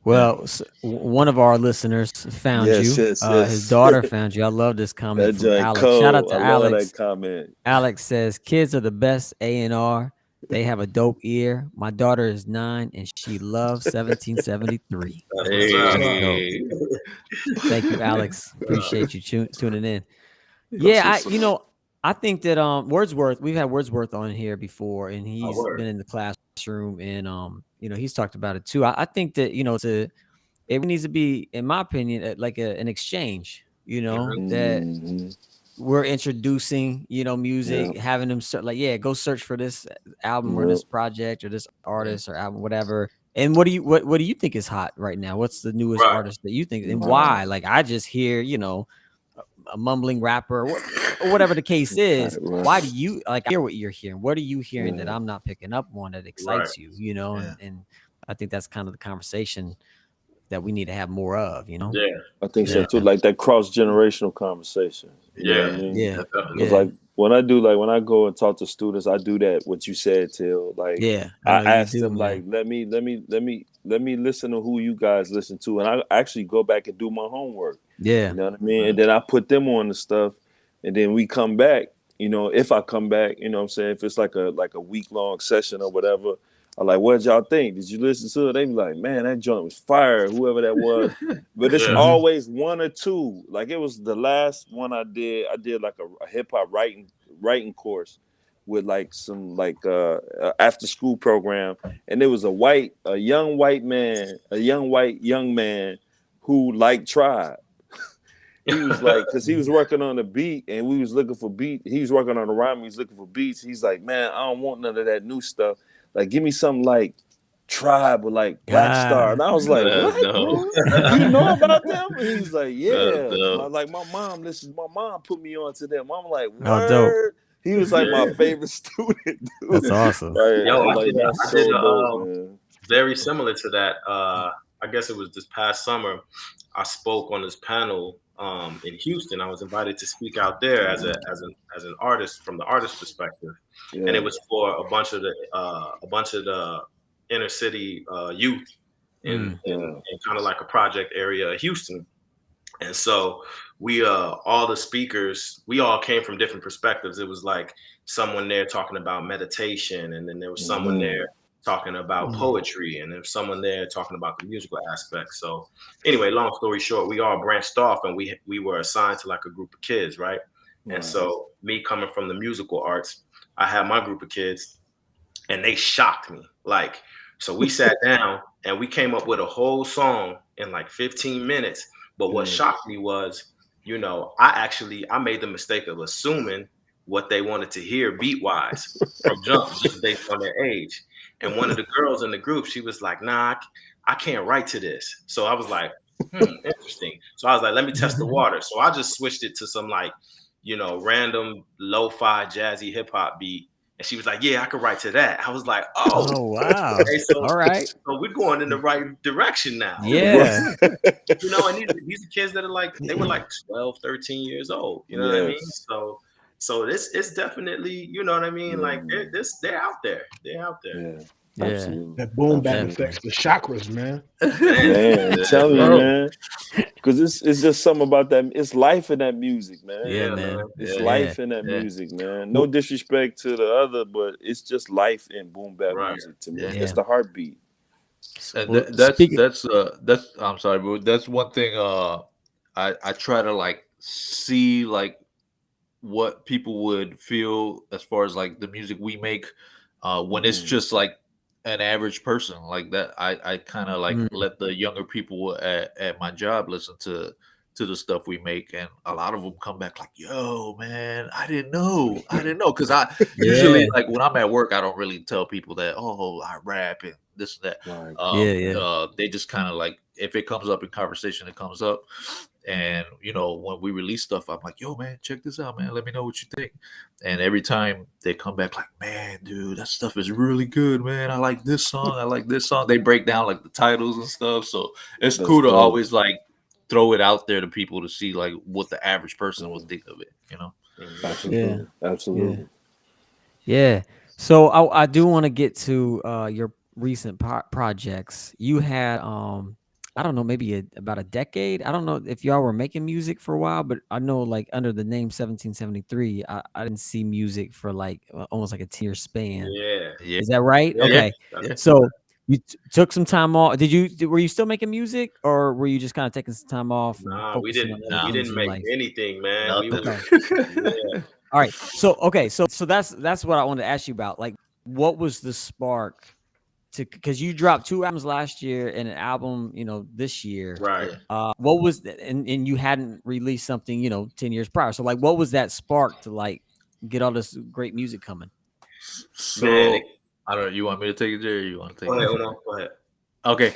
Well, one of our listeners found you. His daughter found you. I love this comment from Alex. Shout out to Alex. That comment. Alex says, kids are the best A&R. They have a dope ear. My daughter is 9 and she loves 1773. Hey. Thank you, Alex. Appreciate you tuning in. I think that Wordsworth, we've had Wordsworth on here before, and he's been in the classroom, and he's talked about it too. I think that it needs to be, in my opinion, like an exchange. That we're introducing, music, having them go search for this album or this project or this artist or album, whatever. And what do you think is hot right now? What's the newest Right. artist that you think, and why? Like, I just hear, a mumbling rapper or whatever the case is. Why do you hear what you're hearing? What are you hearing that I'm not picking up on that excites you? And I think that's kind of the conversation that we need to have more of. Yeah, I think so too. Like that cross-generational conversation. You know what I mean? Yeah. Because like when I go and talk to students, I do that. What you said, Till. Like, I ask them, like, let me listen to who you guys listen to, and I actually go back and do my homework. Yeah, you know what I mean. And then I put them on the stuff, and then we come back. If I come back, what I'm saying, if it's like a week-long session or whatever, I'm like, what y'all think? Did you listen to it? They be like, man, that joint was fire, whoever that was. But it's always one or two. Like, it was the last one I did. I did like a hip hop writing course with like some after school program, and there was a young white young man who liked Tribe. He was like, because he was working on the beat and we was looking for beat. He was working on the rhyme. He was looking for beats. He's like, man, I don't want none of that new stuff. Like, give me something like Tribe or like Black Star. And I was like, what? You know about them? And he was like, yeah. Like, my mom put me on to them. I'm like, word? He was like my favorite student, dude. That's awesome. Right? Yo, I did very similar to that. I guess it was this past summer. I spoke on this panel in Houston. I was invited to speak out there as an artist from the artist perspective, and it was for a bunch of the inner city youth in kind of like a project area of Houston. And so we all the speakers, we all came from different perspectives. It was like someone there talking about meditation, and then there was someone there talking about poetry, and there's someone there talking about the musical aspect. So anyway, long story short, we all branched off, and we were assigned to like a group of kids, right? And so me coming from the musical arts, I had my group of kids, and they shocked me. Like, so we sat down and we came up with a whole song in like 15 minutes. But what shocked me was, I made the mistake of assuming what they wanted to hear beat wise from jump, just based on their age. And one of the girls in the group, she was like, nah, I can't write to this. So I was like, interesting. So I was like, let me test the water. So I just switched it to some like, random lo-fi jazzy hip hop beat. And she was like, yeah, I could write to that. I was like, oh wow. Okay, so, all right. So we're going in the right direction now. Yeah. And these are kids that are like, they were like 12, 13 years old. You know what I mean? So this is definitely, you know what I mean? Like they're out there. They're out there. Yeah. Absolutely. That boom bap affects the chakras, man. Man, I'm telling you, man. Because it's just something about that. It's life in that music, man. Yeah, man. It's life in that music, man. No disrespect to the other, but it's just life in boom bap music to me. Yeah. It's the heartbeat. And that's I'm sorry, but that's one thing I try to like see like what people would feel as far as like the music we make when it's just like an average person like that. I kind of like let the younger people at my job listen to the stuff we make, and a lot of them come back like, yo man, I didn't know because I usually like when I'm at work I don't really tell people that I rap and this and that. They just kind of like, if it comes up in conversation, it comes up. And when we release stuff, I'm like, yo man, check this out, man, let me know what you think. And every time they come back like, man, dude, that stuff is really good, man, I like this song. They break down like the titles and stuff. So it's cool to always like throw it out there to people to see like what the average person would think of it. Absolutely. Yeah. So I do want to get to your recent projects. You had I don't know, maybe about a decade. I don't know if y'all were making music for a while, but I know like under the name 1773, I didn't see music for like almost like a 10-year span. Yeah. Is that right? Okay. So you took some time off. Were you still making music, or were you just kind of taking some time off? Nah, we didn't make anything, man. All right. So that's what I wanted to ask you about. Like, what was the spark because you dropped 2 albums last year and an album, this year. Right. What was that? And you hadn't released something, 10 years prior. So like, what was that spark to like get all this great music coming? So Man, I don't know. You want me to take it, Jerry? Or you want to take Go it? ahead, no, go ahead. Okay.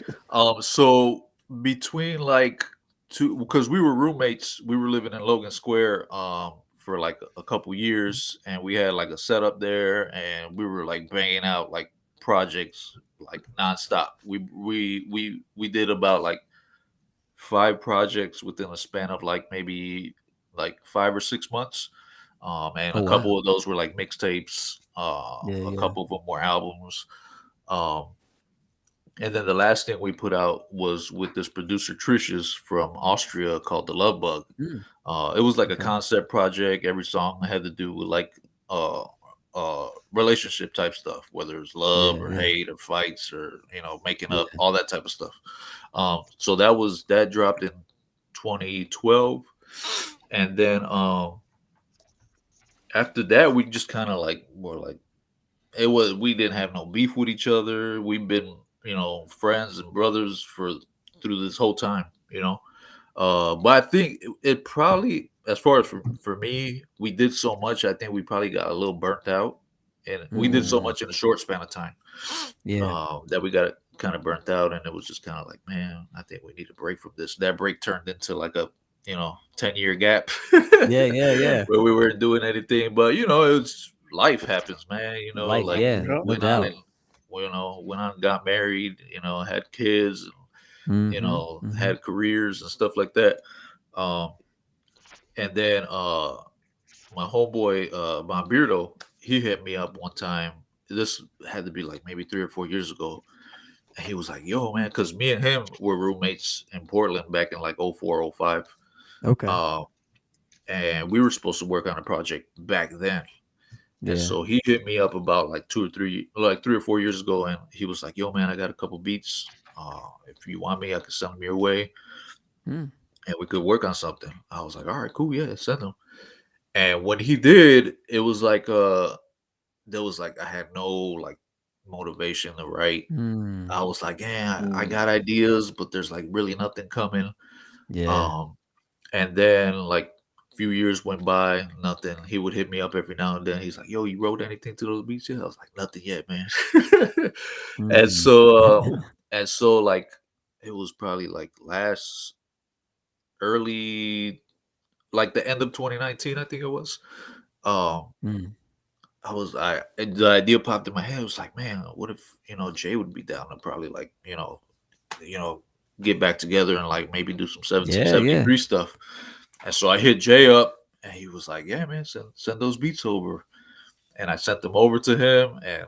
So between like two, because we were roommates, we were living in Logan Square for like a couple years, and we had like a setup there, and we were like banging out like projects like nonstop. We did about like 5 projects within a span of like maybe like 5 or 6 months. And Oh, a wow. couple of those were like mixtapes. Yeah, A yeah. couple of them were albums. Um, and then the last thing we put out was with this producer Tricious from Austria called The Love Bug. Mm. It was like a Okay. concept project. Every song had to do with like relationship type stuff, whether it's love Yeah, or yeah. hate or fights or making Yeah. up, all that type of stuff. So that dropped in 2012, and then after that we just kind of like were like we didn't have no beef with each other. We've been friends and brothers through this whole time. But I think it probably, as far as for me, we did so much. I think we probably got a little burnt out, and we did so much in a short span of time. Yeah. That we got kind of burnt out, and it was just kind of like, man, I think we need a break from this. That break turned into like a 10-year gap. Yeah. Where we weren't doing anything, but it's life happens, man. Life, like yeah, no went doubt. on and went on and got married. Had kids. Mhm. Had careers and stuff like that. And then my homeboy, Beardo, he hit me up one time. This had to be like maybe 3 or 4 years ago. And he was like, yo, man, because me and him were roommates in Portland back in like 04, 05. Okay. And we were supposed to work on a project back then. Yeah. And so he hit me up about like 3 or 4 years ago, and he was like, yo, man, I got a couple beats. If you want me, I can send them your way, and we could work on something. I was like, all right, cool, yeah, send them. And when he did, it was like there was like I had no like motivation to write. I was like, yeah, I got ideas, but there's like really nothing coming. Yeah. And then like a few years went by, nothing. He would hit me up every now and then. He's like, yo, you wrote anything to those beats yet? I was like, nothing yet, man. And so like it was probably like early, like the end of 2019, I think it was. The idea popped in my head. It was like, man, what if Jay would be down to probably like get back together and like maybe do some 1773 stuff. And so I hit Jay up, and he was like, yeah, man, send those beats over. And I sent them over to him, and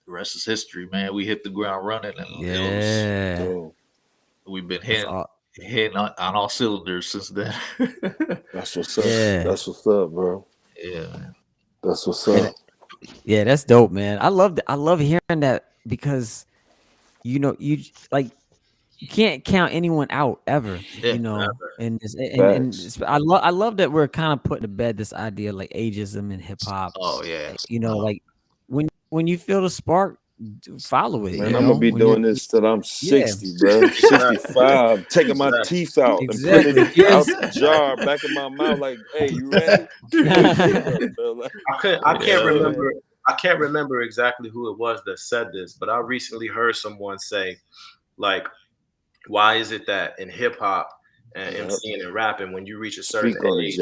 the rest is history, man. We hit the ground running, and we've been hitting on all cylinders since then. That's what's up. Yeah. That's what's up, bro. Yeah, man. That's what's up. Yeah, that's dope, man. I love hearing that, because you can't count anyone out ever. Yeah, and I love that we're kind of putting to bed this idea like ageism and hip hop. Oh yeah. Like when you feel the spark, follow it. Man, I'm gonna be doing this till I'm 60, bro. 65, taking my teeth out and putting it out the jar back in my mouth. Like, hey, you ready? I can't remember exactly who it was that said this, but I recently heard someone say, like, why is it that in hip hop and MCing and rapping, when you reach a certain age,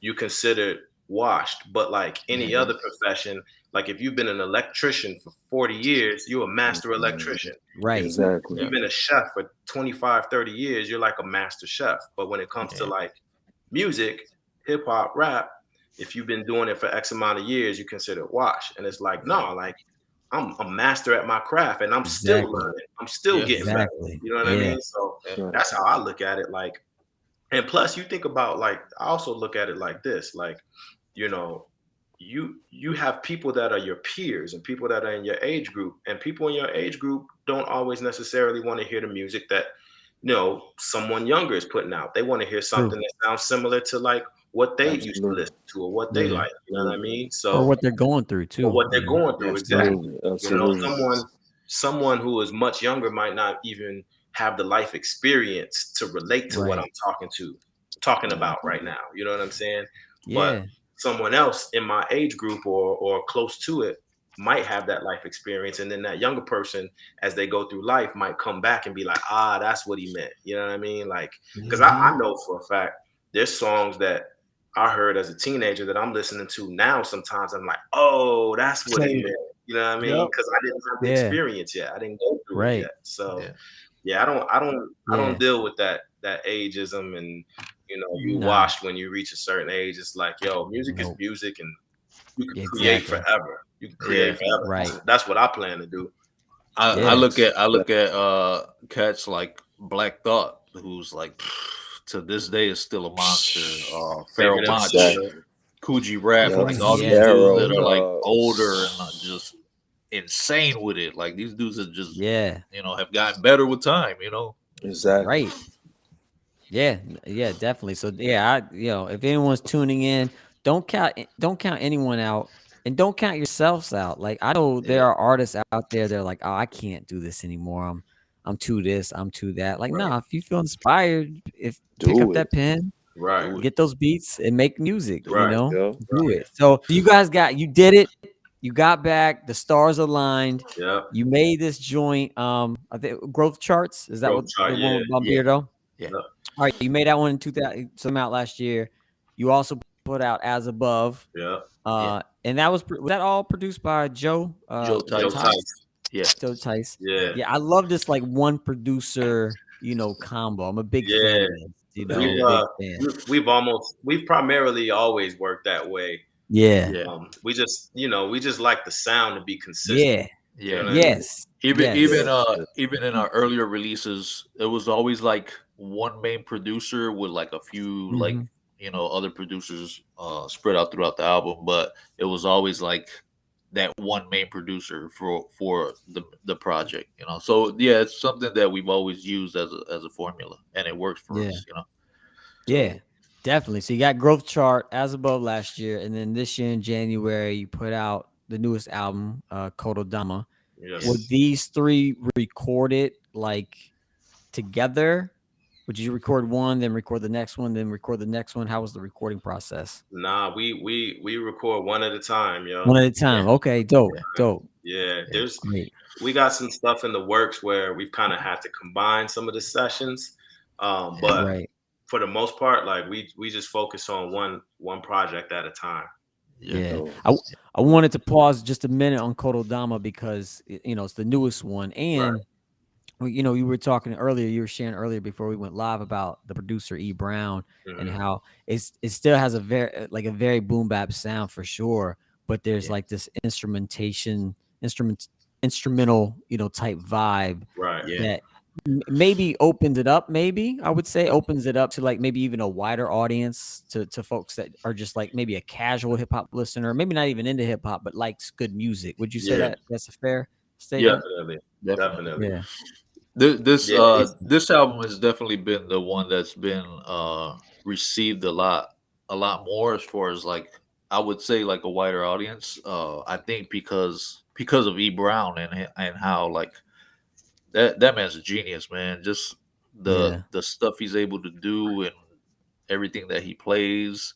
you considered washed, but like any other profession, like if you've been an electrician for 40 years, you're a master electrician. Right. Exactly. If you've been a chef for 25, 30 years, you're like a master chef. But when it comes to like music, hip hop, rap, if you've been doing it for X amount of years, you consider washed. And it's like, no, like I'm a master at my craft, and I'm still learning. I'm still getting better. You know what I mean? So that's how I look at it. Like, and plus you think about, like, I also look at it like this, like, you have people that are your peers and people that are in your age group, and people in your age group don't always necessarily want to hear the music that someone younger is putting out. They want to hear something that sounds similar to like what they used to listen to or what they like. You know what I mean? So, or what they're going through too. Or what they're going through, exactly. Absolutely. someone who is much younger might not even have the life experience to relate to what I'm talking about right now. You know what I'm saying? Yeah. But someone else in my age group or close to it might have that life experience, and then that younger person, as they go through life, might come back and be like, that's what he meant. You know what I mean? Like, because I know for a fact there's songs that I heard as a teenager that I'm listening to now. Sometimes I'm like, oh, that's what he meant. You know what I mean? Because I didn't have the experience yet. I didn't go through it yet. So I don't deal with that ageism, and you washed when you reach a certain age. It's like, yo, music is music, and you can create forever. You can create forever. Right. That's what I plan to do. I look at cats like Black Thought, who's like to this day is still a monster. Pharaoh Monch, Coogee Rap, like all these dudes that are like older and just insane with it. Like these dudes are just have gotten better with time. Exactly. Right. Yeah, definitely. So if anyone's tuning in, don't count anyone out, and don't count yourselves out. Like, I know there are artists out there that are like, oh, I can't do this anymore. I'm too this, I'm too that. Like, nah, if you feel inspired, pick up that pen, get those beats and make music. Do it. So you guys you did it. You got back. The stars aligned. Yeah. You made this joint. I think Growth Charts. Is that Growth what the one with Beardo? Yeah. All right, you made that one in 2000, some out last year. You also put out As Above. Yeah. And that was that all produced by Joe? Joe Tice. Yeah. Joe Tice. Yeah. Yeah, I love this like one producer, combo. I'm a big fan of this. We've primarily always worked that way. Yeah. We just like the sound to be consistent. Yeah. Yes. Even in our earlier releases, it was always like one main producer with like a few like other producers spread out throughout the album, but it was always like that one main producer for the project. So it's something that we've always used as a formula, and it works for us. Yeah, definitely. So you got Growth Chart, As Above last year, and then this year in January you put out the newest album, Kotodama. Yes. Were these three recorded like together? Would you record one, then record the next one, then record the next one? How was the recording process? Nah, we record one at a time, yo. One at a time. Okay, dope. Yeah, we got some stuff in the works where we've kind of had to combine some of the sessions, but for the most part, like we just focus on one project at a time. Yeah. I wanted to pause just a minute on Kotodama because it's the newest one, and you were talking earlier, you were sharing earlier before we went live about the producer E Brown and how it still has a very boom bap sound for sure, but there's like this instrumental type vibe that maybe opens it up. Maybe I would say opens it up to like maybe even a wider audience, to folks that are just like maybe a casual hip hop listener, maybe not even into hip hop but likes good music. Would you say that that's a fair statement? Definitely. Yeah. This album has definitely been the one that's been received a lot more as far as like I would say like a wider audience. I think because of E Brown and how like that man's a genius, man. Just the stuff he's able to do and everything that he plays.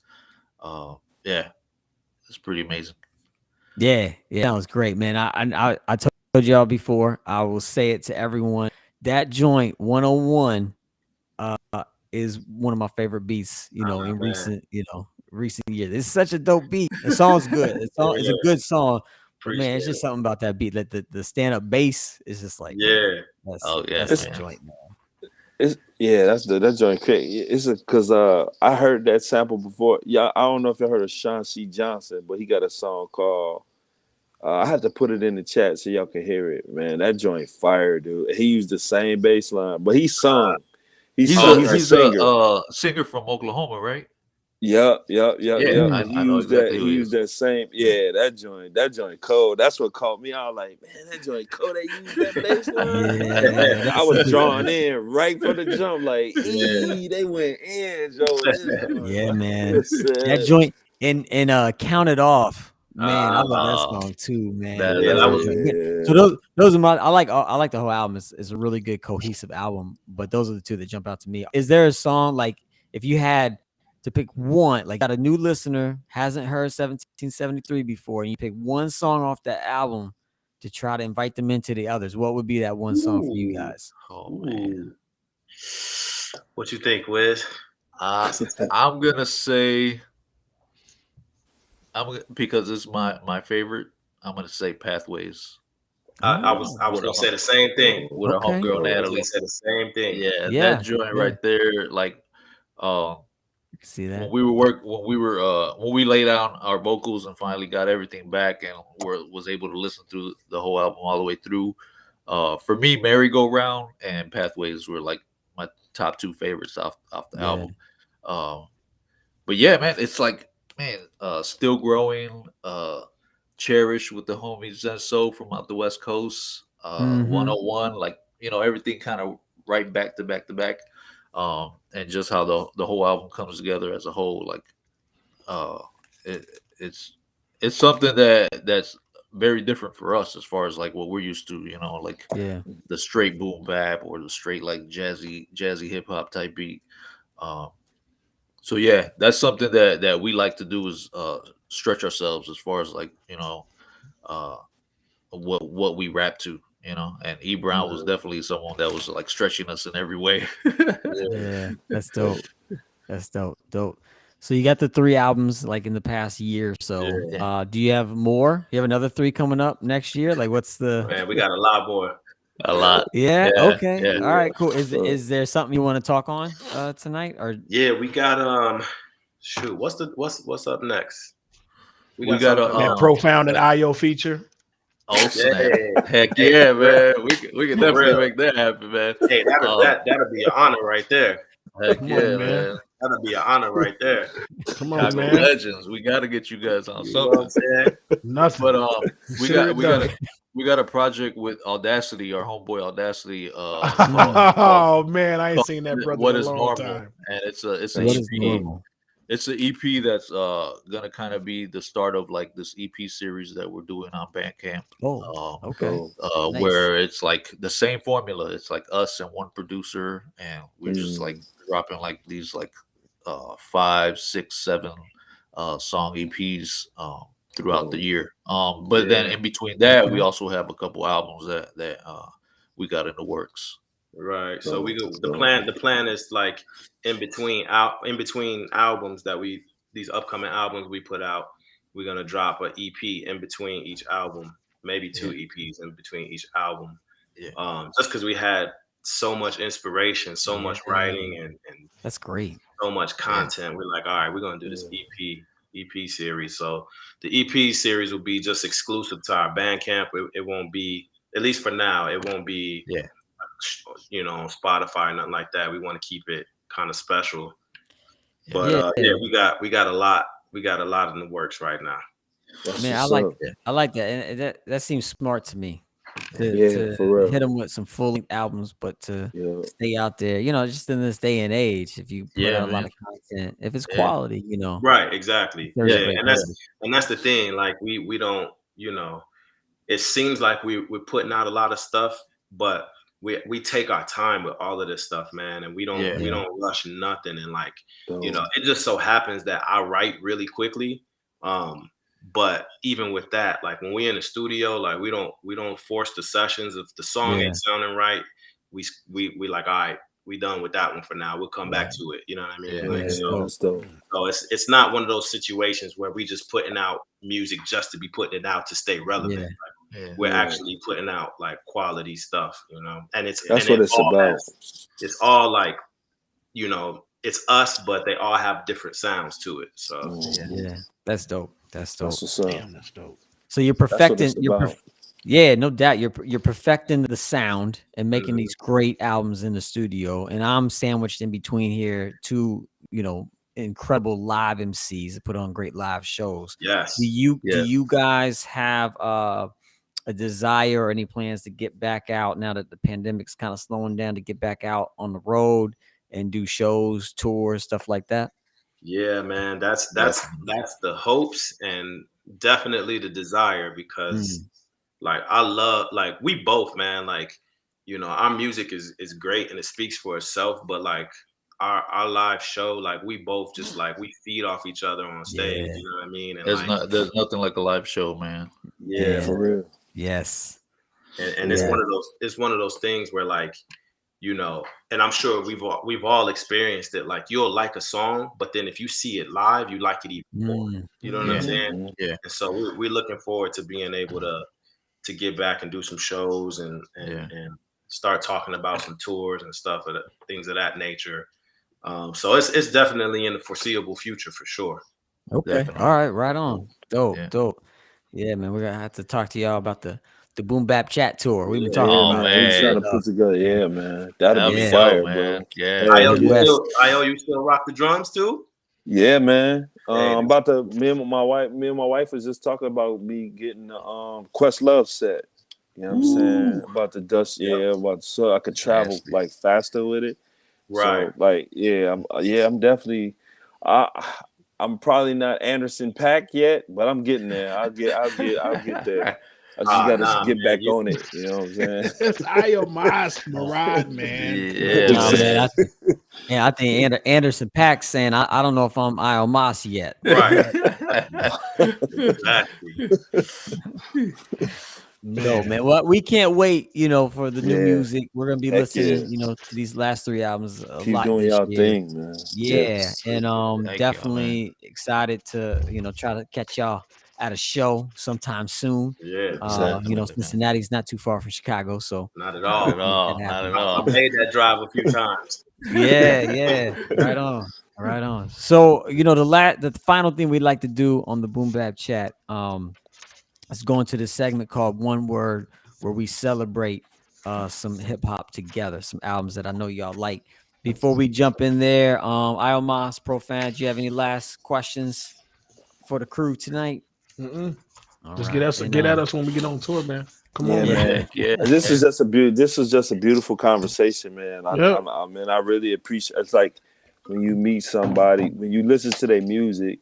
It's pretty amazing. Yeah, that was great, man. I told y'all before, I will say it to everyone. That joint 101 is one of my favorite beats, in recent years. It's such a dope beat. The song's good. It's a good song. But man, it's just something about that beat. Like the stand-up bass is just like that's the joint, man. That joint crazy. It's because I heard that sample before. Yeah, I don't know if you heard of Sean C. Johnson, but he got a song called I have to put it in the chat so y'all can hear it, man. That joint fire, dude. He used the same bass line, but he sung. He's a singer from Oklahoma, right? Yeah. I know exactly he used that same. Yeah, that joint cold. That's what caught me. I was like, man, that joint cold. They used that bass line. I was drawn in right from the jump. Like, they went in, Joe. Yeah, man. That joint and Count It Off. Man, I love that song too, man. That- Yeah, that's that a- was Yeah. So those are my. I like the whole album. It's a really good cohesive album. But those are the two that jump out to me. Is there a song like if you had to pick one, like got a new listener hasn't heard 1773 before, and you pick one song off that album to try to invite them into the others, what would be that one song for you Ooh. guys? Oh man. What you think, Wiz? I'm gonna say because it's my favorite. I'm gonna say Pathways I was gonna say the same thing. with our Okay. homegirl I was Natalie. gonna say the same thing. Yeah, Yeah, that joint yeah. right there, like You can see that. when we laid down our vocals and finally got everything back and was able to listen through the whole album all the way through. For me, Merry Go Round and Pathways were like my top two favorites off the Yeah. album. But yeah, man, it's like Still Growing, Cherish with the homies Zen Soul from out the West Coast, Mhm. 101, like everything kind of right back to back to back. And just how the whole album comes together as a whole, like it's something that's very different for us as far as like what we're used to, like Yeah. the straight boom bap or the straight like jazzy hip hop type beat. So yeah, that's something that we like to do is stretch ourselves as far as like what we rap to, and E Brown was definitely someone that was like stretching us in every way. Yeah, that's dope. That's dope. So you got the 3 albums like in the past year or so. Yeah. Do you have more? You have another 3 coming up next year? Like what's the Man, we got a lot more. A lot. Yeah, Yeah, okay. yeah. All right, cool. Is So- there something you want to talk on tonight or Yeah, we got shoot, what's up next? We got something That a Profound and IO feature. oh snap. Yeah. Heck Hey, yeah, for real. man. We can definitely real. make that happen, man. Hey, that'll be an honor right there. Heck Come yeah, on, man. man. That'll be an honor right there. Come on, Chicago man. legends. We got to get you guys on You know what I'm something. saying? Nothing. But Consider it done. we got a project with Audacity, our homeboy Audacity. Oh man, I ain't seen that brother What in a is long normal? time. And it's an what is EP. normal? It's an EP that's gonna kind of be the start of like this EP series that we're doing on Bandcamp. Oh, okay. Nice. Where it's like the same formula. It's like us and one producer, and we're just like dropping like these like 5, 6, 7 song EPs throughout the year. But then in between that, we also have a couple albums that we got in the works. Right. So the plan is like in between albums these upcoming albums we put out, we're gonna drop an EP in between each album, maybe 2 EPs in between each album. Yeah. Just because we had so much inspiration, so much writing and That's great. so much content. We're like, all right, we're gonna do this EP series. So the EP series will be just exclusive to our Bandcamp. It won't be, at least for now, it won't be on Spotify, nothing like that. We want to keep it kind of special. But we got a lot in the works right now. Man, I like that. And that seems smart to me. To for real. hit them with some full-length albums, but to stay out there, just in this day and age, if you put out a lot of content, if it's quality, Right, exactly. There's Yeah, great and that's the thing. Like we don't, it seems like we're putting out a lot of stuff, but we take our time with all of this stuff, man, and we don't rush nothing. And like, it just so happens that I write really quickly. But even with that, like when we're in the studio, like we don't force the sessions. If the song ain't sounding right, we like, all right, we done with that one for now. We'll come back to it. You know what I mean? So it's not one of those situations where we just putting out music just to be putting it out to stay relevant. We're actually putting out like quality stuff, and that's what it's about. It's all like, it's us, but they all have different sounds to it. So that's dope. That's dope. That's what's up. Damn, that's dope. So you're perfecting. About. No doubt. You're perfecting the sound and making these great albums in the studio. And I'm sandwiched in between here, 2 incredible live MCs that put on great live shows. Yes. Do you guys have a desire or any plans to get back out now that the pandemic's kind of slowing down, to get back out on the road and do shows, tours, stuff like that? Yeah, man, that's the hopes, and definitely the desire, because like I love, like we both, man, like, you know, our music is great and it speaks for itself, but like our live show, like we both just like we feed off each other on stage, you know what I mean? And like There's nothing like a live show, man. yeah, For real. Yes. and it's one of those things where like, you know, and I'm sure we've all experienced it. Like you'll like a song, but then if you see it live, you like it even more. You know what I'm saying? Yeah. And so we're looking forward to being able to get back and do some shows and start talking about some tours and stuff, and things of that nature. So it's definitely in the foreseeable future for sure. Okay. Definitely. All right. Right on. Dope. Yeah. Dope. Yeah, man. We're gonna have to talk to y'all about the Boom Bap Chat tour. We've been talking Oh, about man. We're trying to put together. Yeah, man. That'll be Yeah. fire, dope, bro. man. Yeah. You still rock the drums too? Yeah, man. Hey, About the me and my wife was just talking about me getting the Questlove set. You know what I'm saying? About the dust, about so I could travel Nasty. like faster with it. Right. So like, I'm definitely I'm probably not Anderson Paak yet, but I'm getting there. I'll get there. I just gotta get back on it. You know what I'm saying? It's Iomas Marad, man. Yeah, man. I think Anderson Paak saying I don't know if I'm Iomas yet. Right. Exactly. No, man. Well, we can't wait, you know, for the new music. We're gonna be Heck listening, yeah. you know, to these last 3 albums a Keep lot doing this y'all year. thing, man. Yeah, Yes. and Thank definitely excited to, you know, try to catch y'all at a show sometime soon. Yeah. Exactly, You know, man. Cincinnati's not too far from Chicago, so Not at Not at all. all. Not at all. I made that drive a few times. yeah, right on, right on. So, you know, the final thing we'd like to do on the Boom Bap Chat, let's go into this segment called One Word, where we celebrate some hip hop together, some albums that I know y'all like. Before we jump in there, Iomas, Profan, do you have any last questions for the crew tonight? Just get at us when we get on tour, man. Come on, man. Yeah. This is just a beautiful conversation, man. I really appreciate. It's like when you meet somebody, when you listen to their music,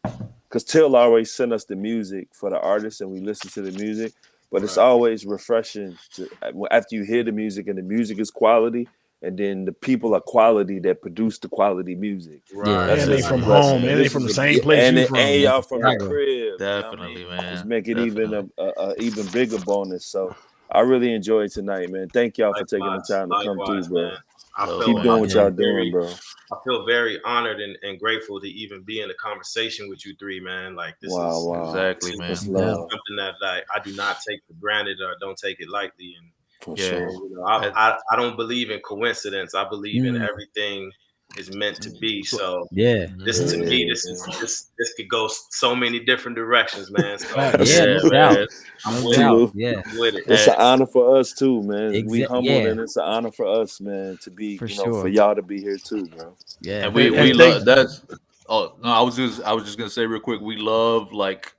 because Till always sent us the music for the artists, and we listen to the music. But it's always refreshing after you hear the music, and the music is quality, and then the people are quality that produce the quality music. Right. And they from home, and they from the same place you from. And y'all from the crib. Definitely, you know what I mean? man. Just make it even a even bigger bonus. So I really enjoyed tonight, man. Thank y'all for taking the time to come through, bro. Keep doing what y'all doing, bro. I feel very honored and grateful to even be in a conversation with you three, man. Like this is exactly, man. Something that I do not take for granted, or don't take it lightly. And for sure. You know, I don't believe in coincidence. I believe in everything is meant to be. So this to me, this could go so many different directions, man. So I'm with it. It's an honor for us too, man. We humbled, and it's an honor for us, man, to be for y'all to be here too, bro. Yeah, and we love that. Oh no, I was just gonna say real quick, we love like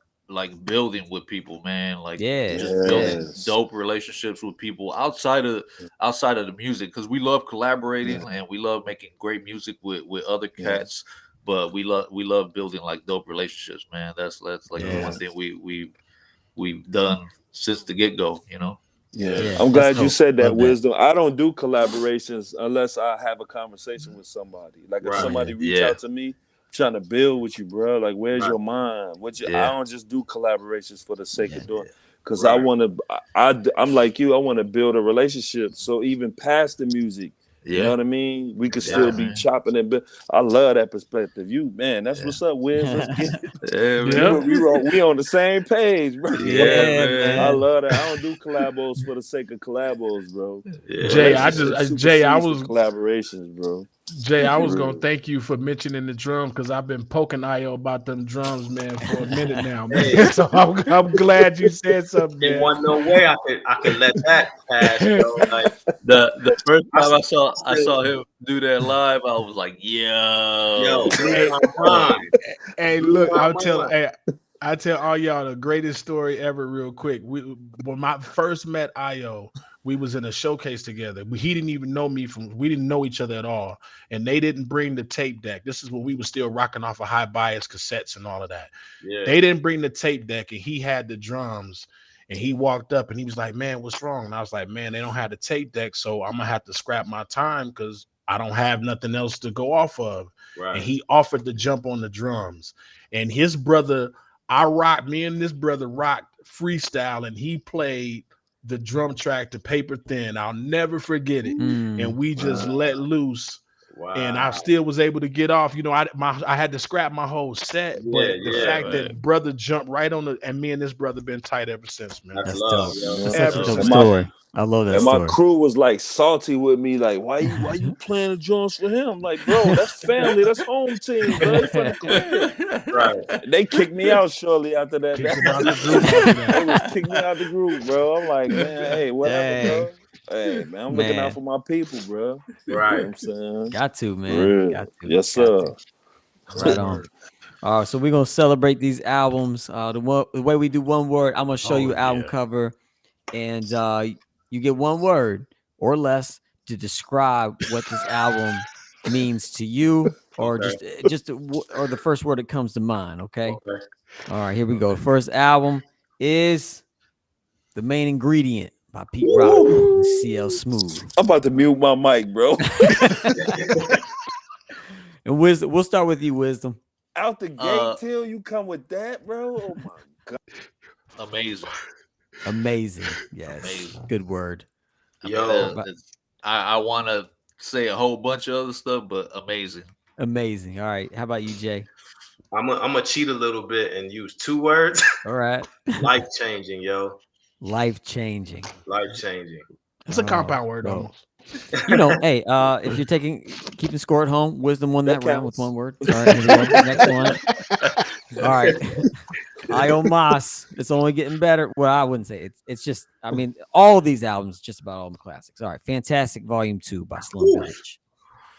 building with people, man. Like just building dope relationships with people outside of the music, because we love collaborating and we love making great music with other cats. But we love building like dope relationships, man. That's like the one thing we've done since the get go, you know. Yeah, I'm glad you said that, Wisdom. I don't do collaborations unless I have a conversation with somebody. Like if somebody reach out to me, trying to build with you, bro. Like, where's your mind? I don't just do collaborations for the sake of doing, because I want to. I'm like you. I want to build a relationship. So even past the music, you know what I mean. We could still be chopping it. But I love that perspective. You man, that's what's up, Wiz. Let's get it. We on the same page, bro. Man. I love that. I don't do collabos for the sake of collabos, bro. Jay, I was collaborations, bro. Jay, I was gonna thank you for mentioning the drum, because I've been poking Io about them drums, man, for a minute now, man. So I'm glad you said something. There wasn't no way I could let that pass. Like the first time I saw him do that live, I was like, yo, hey, look, I'll tell. I tell all y'all the greatest story ever, real quick. When I first met Io, we was in a showcase together. He didn't even know me we didn't know each other at all, and they didn't bring the tape deck. This is when we were still rocking off of high bias cassettes and all of that. Yeah. They didn't bring the tape deck, and he had the drums. And he walked up and he was like, "Man, what's wrong?" And I was like, "Man, they don't have the tape deck, so I'm gonna have to scrap my time because I don't have nothing else to go off of." Right. And he offered to jump on the drums. And his brother, me and this brother rocked freestyle, and he played the drum track to Paper Thin. I'll never forget it. And we just let loose. Wow. And I still was able to get off. You know, I had to scrap my whole set, but the fact that brother jumped right on and me and this brother been tight ever since, man. That's love. dope. Yo. That's such a dope story. I love that and story. My crew was like salty with me, like, why you playing the drums for him? Like, bro, that's family, that's home team, bro. It's for the crib. Right. They kicked me out shortly after that. They was kicked me out the group, bro. I'm like, man, hey, whatever, bro. Hey, man, I'm looking out for my people, bro. Right. You know what I'm saying? Got to, man. Got to. Yes, sir. Right on. All right, so we're gonna celebrate these albums. The way we do one word, I'm gonna show you album cover, and you get one word or less to describe what this album means to you, or or the first word that comes to mind. Okay. All right, here we go. The first album is The Main Ingredient by Pete Rock and CL Smooth. I'm about to mute my mic, bro. And Wisdom, we'll start with you, Wisdom. Out the gate till you come with that, bro. Oh my god. Amazing. Yes. Amazing. Good word. I want to say a whole bunch of other stuff, but amazing. Amazing. All right. How about you, Jay? I'm gonna cheat a little bit and use 2 words. All right. Life changing, yo. Life changing. Life changing. It's a compound word almost. You know, hey, if you're keeping score at home, Wisdom won that round with one word. All right, here we go. Next one. All right. Io Mas. It's only getting better. Well, I wouldn't say it's just, I mean, all of these albums, just about all the classics. All right. Fantastic Volume 2 by Slum Village.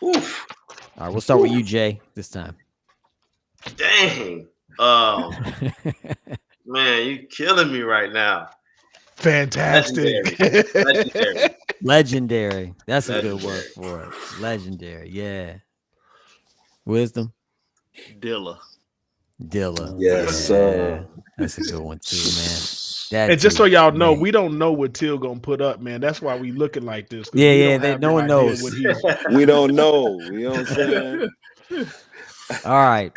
Oof. All right, we'll start with you, Jay, this time. Dang. Man, you killing me right now. Fantastic. Legendary. That's a good word for it. Legendary. Yeah. Wisdom. Dilla. Yes, sir. That's a good one too, man. And just so y'all know, we don't know what Till gonna put up, man. That's why we looking like this. No one knows. We don't know. You know what I'm saying? All right.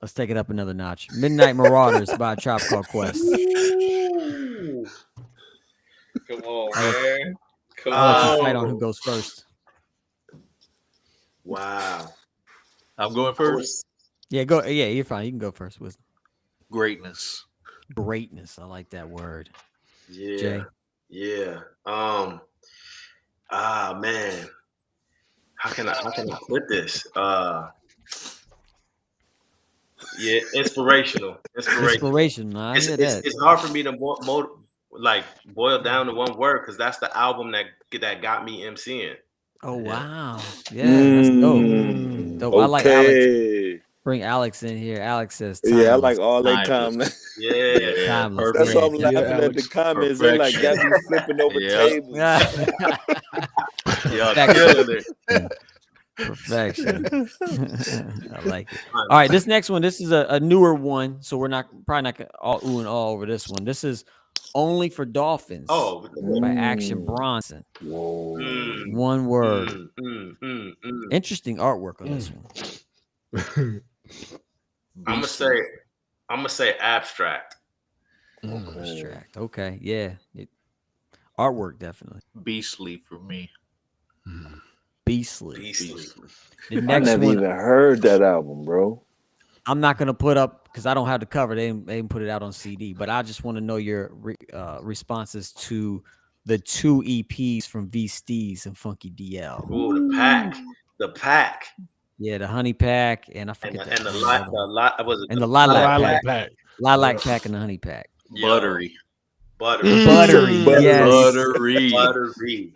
Let's take it up another notch. Midnight Marauders by a Tribe Called Quest. Come on, man. I'll let you fight on who goes first. Wow. I'm going first. Yeah, go. Yeah, you're fine. You can go first. Wisdom. Greatness. I like that word. Yeah. Jay. Yeah. Man. How can I put this? Yeah, inspirational. Inspiration. I hear that. It's hard for me to boil down to one word because that's the album that got me MCing. Oh wow. Yeah, that's dope. I like Alex. Bring Alex in here. Alex says timeless. Yeah, I like all that comments. Yeah. Timeless. That's why I'm laughing at the comments. They like got me flipping over tables. Y'all killing it. Perfection. I like it. All right, this next one, this is a newer one, so we're probably not gonna all ooh and all over this one. This is Only for Dolphins by Action Bronson. Whoa. One word. Interesting artwork on this one. I'm gonna say abstract. Abstract. Okay, yeah. Artwork definitely. Beastly for me. Beastly. The I next never one, even heard that album, bro. I'm not gonna put up because I don't have the cover. They didn't put it out on CD. But I just want to know your responses to the 2 EPs from V Steez and Funky DL. Ooh, the pack. Yeah, the Honey Pack and I forget and the Lilac Lilac Pack and the Honey Pack. Buttery. Buttery. Buttery, yes. Buttery.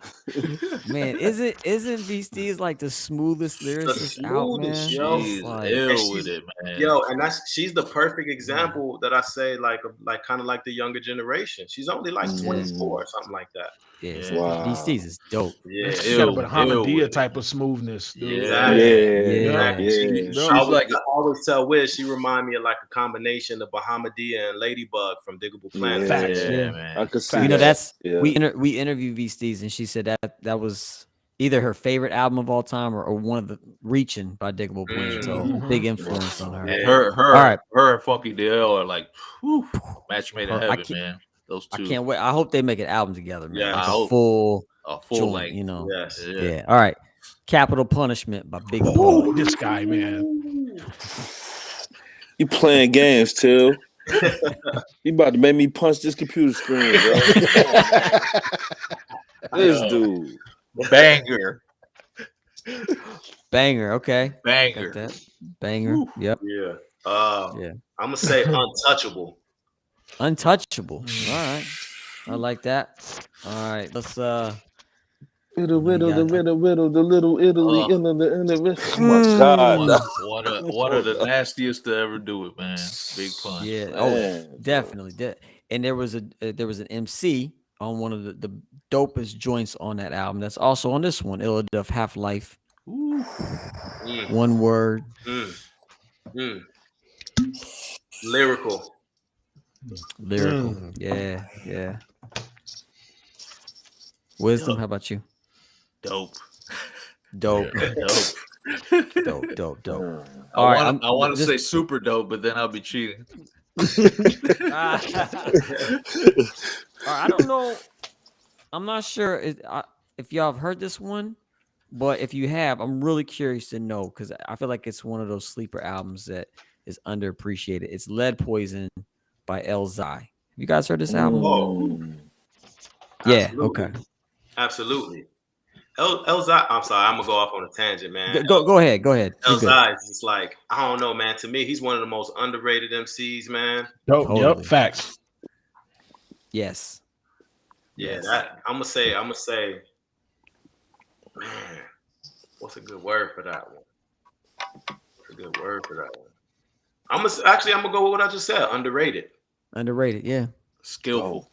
Man, isn't Beasties like the smoothest lyricist out, man? smoothest, yo. She's Like- ill And with she's- it, man. Yo, and she's the perfect example that I say, like kind of like the younger generation. She's only like 24 or something like that. Yeah, Wow. Beasties is dope. Yeah, She got a Ill Bahamadia with type of smoothness, dude. exactly. Yeah. She, No, I always tell Wiz she remind me of like a combination of Bahamadia and Ladybug from Diggable Planet. Facts. Yeah, Yeah. man. I could see You know, that. that's Yeah. we interviewed Beasties, and she said that was either her favorite album of all time or one of the Reaching by Diggable Planet. So big influence on her. Yeah. Her All right. her and Funky DL are like whew, match made in I heaven, can't- man. Those I two. can't wait. I hope they make an album together, man. Yeah, Like I a hope. full joint, length. you know. Yes. Yeah. All right. Capital Punishment by Big Pun. this guy, man. You playing games, Till. You about to make me punch this computer screen, bro. This dude. Banger. Banger. Okay. Got Banger. that. Banger. Yep. Yeah. Yeah. I'm gonna say Untouchable. Untouchable. All right. I like that. All right. Let's Riddle, got- the little Italy, Oh. in the Oh my God. One of the nastiest to ever do it, man. Big Pun. Yeah. Man, Oh, definitely. And there was an MC on one of the dopest joints on that album. That's also on this one. Illiduf Half-Life. Ooh. One word. Lyrical. Lyrical. Yeah. Yeah. Wisdom. How about you? Dope. Dope. Dope. Dope. Mm. All right, I want to just- say super dope, but then I'll be cheating. All right, I don't know. I'm not sure if y'all have heard this one, but if you have, I'm really curious to know because I feel like it's one of those sleeper albums that is underappreciated. It's Lead Poison by Elzai. Have you guys heard this album? Mm. Yeah. Absolutely. Okay. Absolutely. Elzai, I'm sorry, I'm gonna go off on a tangent, man. Go ahead. You're good. Elzai is just like, I don't know, man. To me, he's one of the most underrated MCs, man. Dope. Totally. Yep. Facts. Yes. Yeah, Yes. that I'm gonna say, man, what's a good word for that one? What's a good word for that one? I'm gonna go with what I just said. Underrated. Underrated. Yeah. Skillful.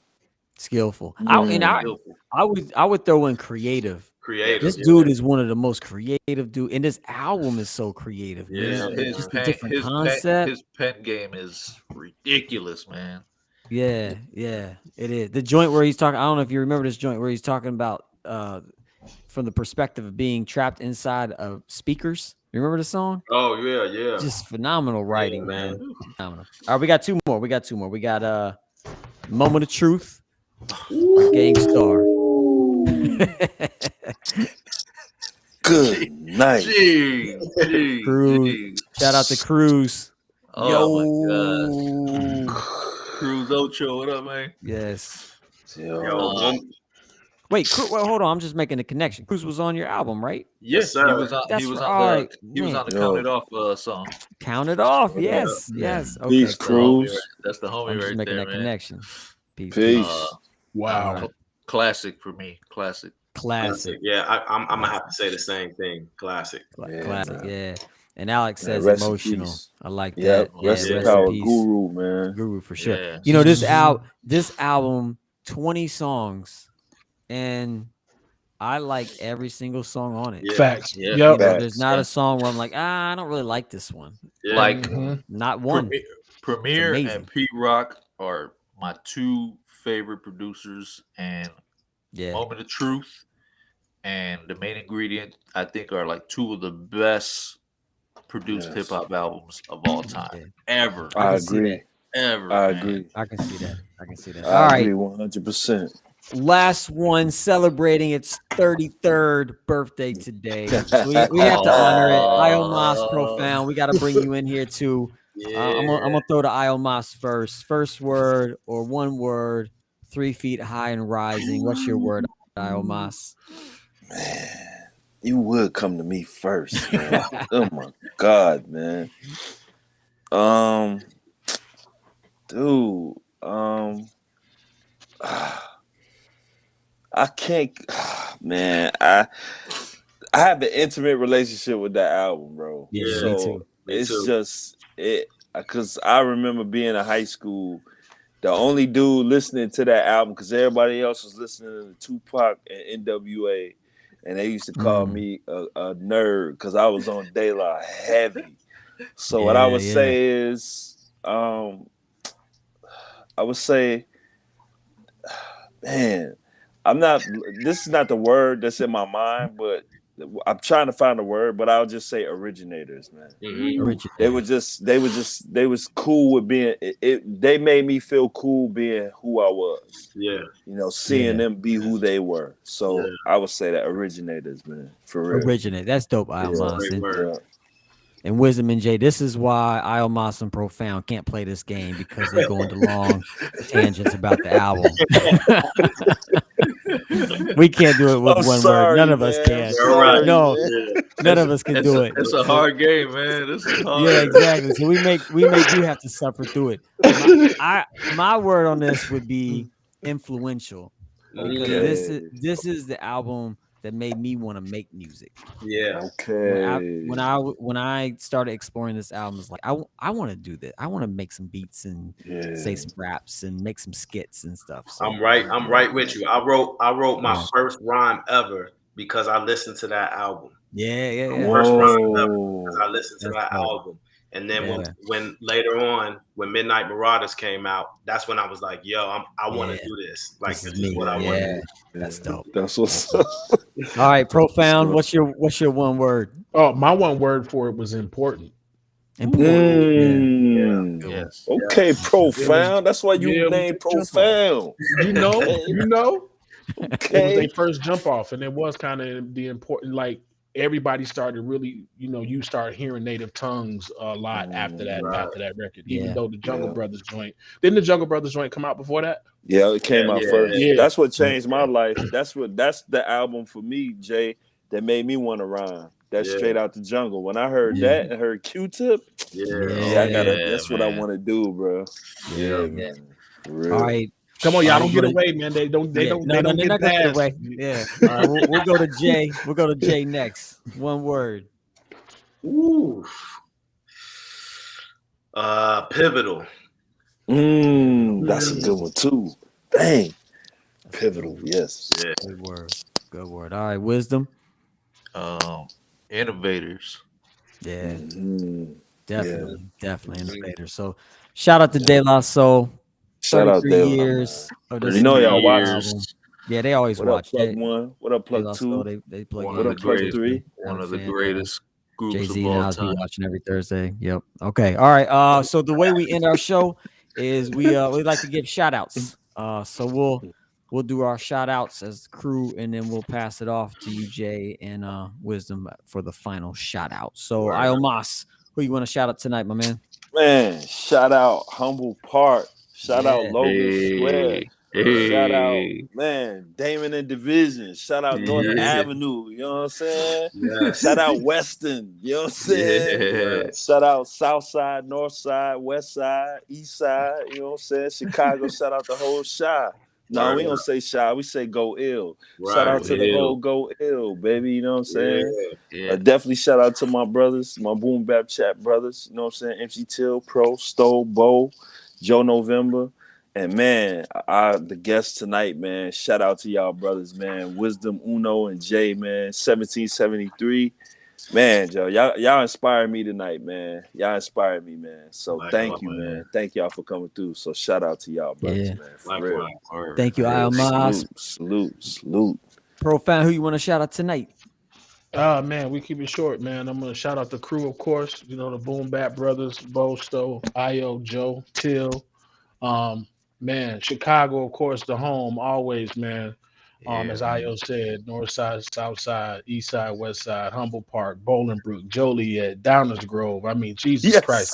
Skillful. Skillful. I would throw in creative. Creative. This dude is one of the most creative dude, and this album is so creative. Yeah, Man. His Just a pen, different concept. his pen game is ridiculous, man. Yeah, it is. The joint where he's talking, I don't know if you remember this joint where he's talking about from the perspective of being trapped inside of speakers. You remember the song? Oh yeah. Just phenomenal writing, man. man. Phenomenal. All right, we got two more. We got Moment of Truth, Gangstar. Good night. Jeez. Cruz. Shout out to Cruz. Oh my God. Cruz Ocho, what up, man? Yes. Yo, Wait, hold on. I'm just making a connection. Cruz was on your album, right? yes, sir. He was on, That's he was right. on Alright, the man. Count It Off song. Count it off. Yes. Okay. Peace, cool. Cruz. That's the homie I'm just right making there, that man. connection. Peace. Peace. Wow. Alright. Classic for me. Classic. Classic. Yeah, I'm gonna have to say the same thing. Classic. Yeah, Classic. man. Yeah. And Alex says rest in emotional. peace. I like Yep. that. Rest in rest power, peace. Guru, man. Guru for sure. Yeah. You know, this album, 20 songs, and I like every single song on it. Yeah. Facts. Yeah. Yep. You know, Facts. there's not a song where I'm like, I don't really like this one. Yeah. Like Mhm. Not one. Premier It's amazing. and Pete Rock are my two favorite producers, and Yeah. Moment of Truth and The Main Ingredient, I think, are like two of the best produced Yes. hip hop albums of all time. Yeah. Ever. I can see agree. Ever. I man. agree. I can see that. I All right. agree 100%. Last one celebrating its 33rd birthday today. We have to honor it. Io Mas Profound. We got to bring you in here too. Yeah. I'm gonna throw the Io Mas first. First word or one word, 3 feet high and rising. What's your word, Io Mas? Man, you would come to me first, man. Oh my God, man. Dude, I can't, man. I have an intimate relationship with that album, bro. Yeah, me So too. Me it's too. just it because I remember being in high school, the only dude listening to that album because everybody else was listening to Tupac and NWA, and they used to call me a nerd because I was on De La heavy. So what I would say is, I would say, man, I'm not. This is not the word that's in my mind, but I'm trying to find a word. But I'll just say originators, man. They were they was cool with being. They made me feel cool being who I was. Yeah. You know, seeing them be who they were. So I would say that originators, man, for real. Originate. That's dope, Almas. Great word. And Wisdom and Jay, this is why Almas and Profound can't play this game because they go into long tangents about the album. We can't do it with one word. None of us can. Sorry, no, none of us can do it. It's a hard game, man. This is hard. Yeah, exactly. So we make you have to suffer through it. My word on this would be influential because this is the album that made me want to make music. Yeah. Okay. When I started exploring this album, it's like I want to do this. I want to make some beats and say some raps and make some skits and stuff. So, I'm right with you. I wrote my first rhyme ever because I listened to that album. Yeah. First rhyme ever because I listened to that album. And then when later on, when Midnight Marauders came out, that's when I was like, yo, I want to do this. Like, this is what I want to do. That's dope. That's what's up. All right, Profound. What's your one word? Oh, my one word for it was important. Important. Yes. Okay, Profound. That's why you named Profound. You know. Okay. It was their first jump off, and it was kind of the important. Like everybody started really, you start hearing native tongues a lot after that record. Even though the Jungle Brothers joint, didn't the Jungle Brothers joint come out before that? Yeah, it came out first. Yeah. That's what changed my life. That's the album for me, Jay, that made me want to rhyme. That's Straight Out the Jungle. When I heard that and heard Q-Tip, that's what I want to do, bro. Yeah, man. All right. Come on, y'all don't get away, man. They don't get away. Yeah. All right, we'll go to Jay. We'll go to Jay next. One word. Ooh. Pivotal. That's a good one too. Dang. Pivotal, yes. Yeah. Good word. All right, Wisdom. Innovators. Yeah. Definitely innovators. So shout out to De La Soul. Shout out De La. Years of this y'all watch. Yeah, they always watch. Plug 1? What up, Plug 2? They play what up, Plug 3? One of the greatest groups Jay-Z of all and Nas be time. watching every Thursday. Yep. Okay. All right. So the way we end our show is we like to give shout outs. So we'll do our shout outs as the crew, and then we'll pass it off to you, Jay, and Wisdom for the final shout out. So Almas, who you want to shout out tonight, my man? Man, shout out Humble Park. Shout out Logan Square. Shout out, man, Damon and Division. Shout out North Avenue. You know what I'm saying? Shout out Weston. You know what I'm saying? Shout out South Side, North Side, West Side, East Side. You know what I'm saying? Chicago. Shout out the whole Chi. No, we don't say Chi. We say Go Ill. Shout out to the whole Go Ill, baby. You know what I'm saying? Definitely shout out to my brothers, my Boom Bap Chat brothers. You know what I'm saying? MC Till, Pro, Stowe, Bo, Joe November. And man, the guests tonight, man, shout out to y'all brothers, man. Wisdom, Uno, and Jay, man. 1773. Man, Joe, y'all inspired me tonight, man. Y'all inspired me, man. So thank you, man. Thank y'all for coming through. So shout out to y'all brothers, man. For real. Thank you, Almas. Salute. Profound, who you want to shout out tonight? Man, we keep it short, man. I'm gonna shout out the crew, of course. You know, the Boom Bap brothers, Bo, Stowe, Io, Joe, Till. Man, Chicago, of course, the home, always, man. As Io said, North Side, South Side, East Side, West Side, Humble Park, Bolingbrook, Joliet, Downers Grove. I mean, Jesus Christ.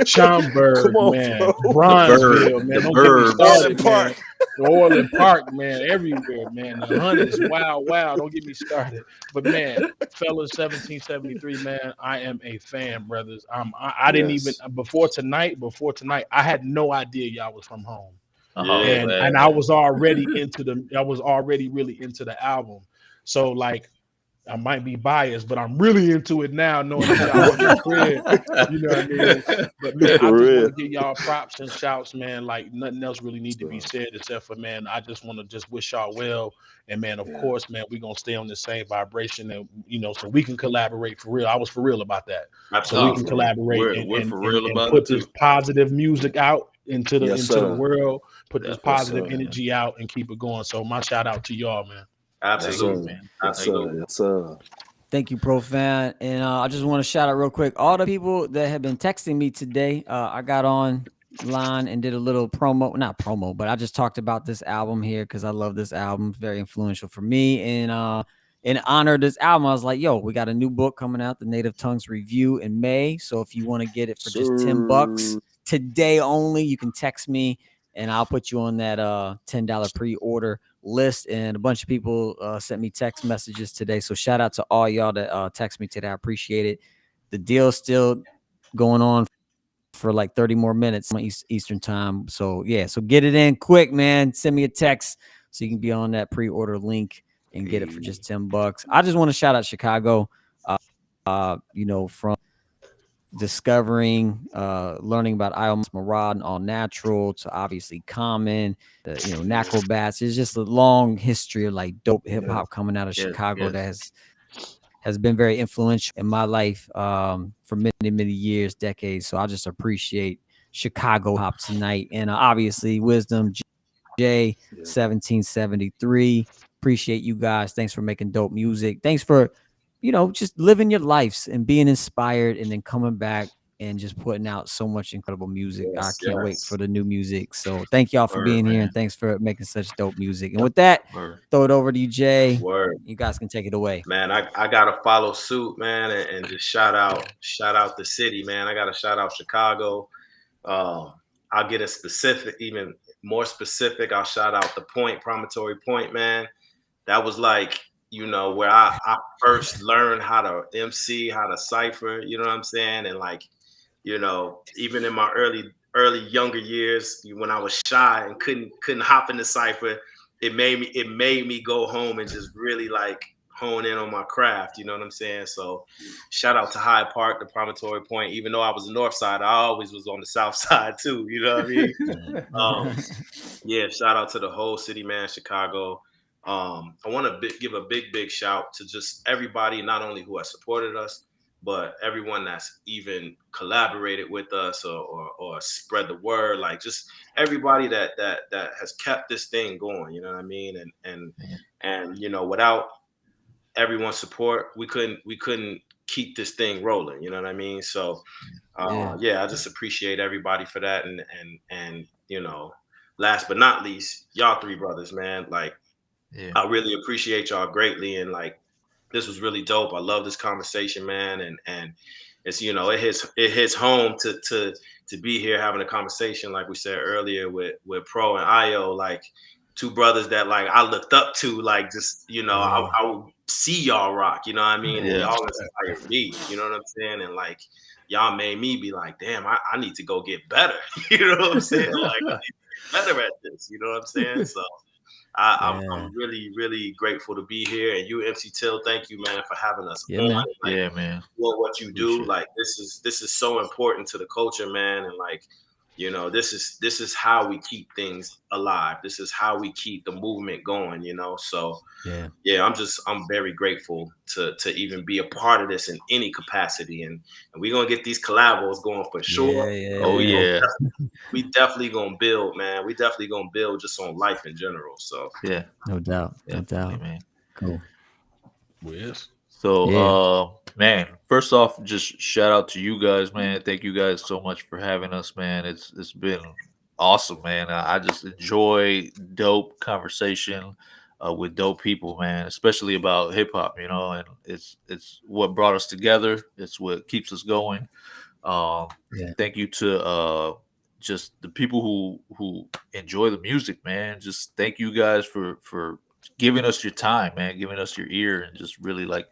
Schaumburg, man. Bronzeville, man. Don't get me started, man. Orland Park, man. Everywhere, man. The Hunters, wow. Don't get me started. But, man, fellas, 1773, man, I am a fan, brothers. I didn't even, before tonight, I had no idea y'all was from home. and I was already really into the album. So like I might be biased, but I'm really into it now, knowing that y'all on the crib. You know what I mean? But man, I just want to give y'all props and shouts, man. Like nothing else really need to be said except for, man, I just want to just wish y'all well. And man, of course, man, we're gonna stay on the same vibration, and so we can collaborate for real. I was for real about that. Absolutely. So we can collaborate We're for real about put it too. this positive music out into the the world, put this positive sir. energy out and keep it going. So my shout out to y'all, man. Absolutely, man. Absolutely. Yes, sir. Thank you, Profan. And I just want to shout out real quick all the people that have been texting me today. I got online and did a little not promo, but I just talked about this album here because I love this album. It's very influential for me. And in honor of this album, I was like, yo, we got a new book coming out, the Native Tongues Review in May. So if you want to get it for just $10 today only, you can text me and I'll put you on that $10 pre-order list. And a bunch of people sent me text messages today. So shout out to all y'all that text me today. I appreciate it. The deal's still going on for like 30 more minutes on Eastern time. So yeah, so get it in quick, man. Send me a text so you can be on that pre-order link and get it for just $10. I just want to shout out Chicago, from discovering, learning about Iomos Marad and All Natural to obviously Common, Nacrobats. It's just a long history of like dope hip hop coming out of Chicago that has been very influential in my life for many, many years, decades. So I just appreciate Chicago hop tonight. And obviously Wisdom J 1773. Appreciate you guys. Thanks for making dope music. Thanks for just living your lives and being inspired and then coming back and just putting out so much incredible music. I can't wait for the new music. So thank y'all for being here and thanks for making such dope music. And with that, throw it over to you, Jay. You guys can take it away. Man, I gotta follow suit, man, and just shout out the city, man. I gotta shout out Chicago. I'll get even more specific. I'll shout out the Point, Promontory Point, man. That was like, where I first learned how to MC, how to cipher, you know what I'm saying? And like, even in my early younger years, when I was shy and couldn't hop in the cipher, it made me go home and just really like hone in on my craft, you know what I'm saying? So shout out to Hyde Park, the Promontory Point. Even though I was the north side, I always was on the south side too, you know what I mean? Shout out to the whole city, man, Chicago. I want to give a big shout to just everybody, not only who has supported us, but everyone that's even collaborated with us or spread the word, like just everybody that has kept this thing going, you know what I mean? And without everyone's support, we couldn't keep this thing rolling, you know what I mean? So I just appreciate everybody for that. And last but not least, y'all three brothers, man, like I really appreciate y'all greatly, and like this was really dope. I love this conversation, man, and it's it hits home to be here having a conversation like we said earlier with Pro and Io, like two brothers that like I looked up to, like just I would see y'all rock, you know what I mean? And y'all inspired me, you know what I'm saying? And like y'all made me be like, damn, I need to go get better, you know what I'm saying? Like I need to get better at this, you know what I'm saying? So I'm really, really grateful to be here. And you, MC Till, thank you, man, for having us on. Man. Like, man. What you do, like this is so important to the culture, man. And like, this is how we keep things alive. This is how we keep the movement going, So I'm very grateful to even be a part of this in any capacity. And we're gonna get these collabos going for sure. We definitely gonna build, man. We definitely gonna build just on life in general. So no doubt, man. Cool. Yes. So man, first off, just shout out to you guys, man. Thank you guys so much for having us, man. It's been awesome, man. I just enjoy dope conversation with dope people, man, especially about hip hop, and it's what brought us together. It's what keeps us going. Thank you to just the people who enjoy the music, man. Just thank you guys for giving us your time, man, giving us your ear, and just really like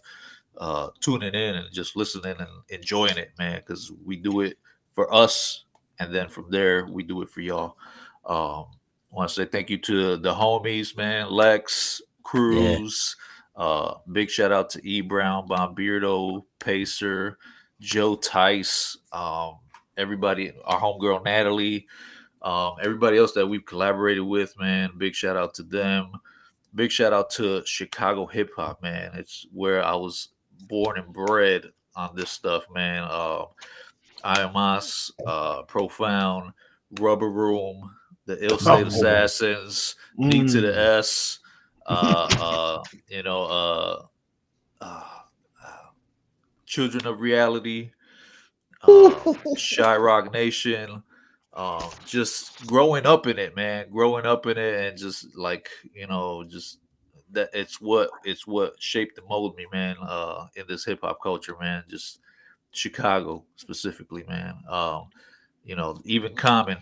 tuning in and just listening and enjoying it, man, because we do it for us, and then from there we do it for y'all. want to say thank you to the homies, man. Lex, Cruz. Big shout out to E Brown, Bombeardo, Pacer, Joe Tice, everybody, our homegirl Natalie, everybody else that we've collaborated with, man. Big shout out to them. Big shout out to Chicago hip hop, man. It's where I was born and bred on this stuff, man. IMAS, Profound, Rubber Room, the Ill State Assassins, D to the S, you know, Children of Reality, Shy Rock Nation. Just growing up in it, man. Growing up in it, and just like just that it's what shaped and molded me, man. In this hip hop culture, man. Just Chicago specifically, man. Even Common,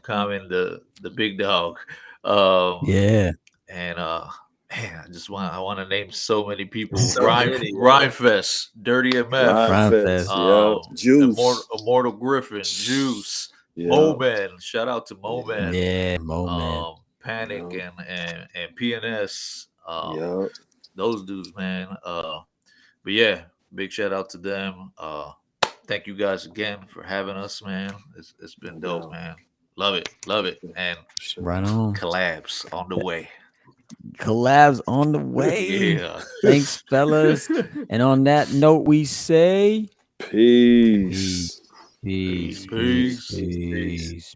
Common, the big dog. Yeah. And man, I want to name so many people. So many, Rhyme Fest, Dirty MF, Rhyme Fest, yeah. Juice, Immortal Griffin, Juice, yeah. Mo Man. Shout out to Mo Man. Yeah, Mo Man. Panic and PNS. Yeah. Those dudes, man. But yeah, big shout out to them. Thank you guys again for having us, man. It's been dope, man. Love it, and right on. Collabs on the way. Collabs on the way. Yeah. Thanks, fellas. And on that note, we say Peace. Peace. Peace. Peace.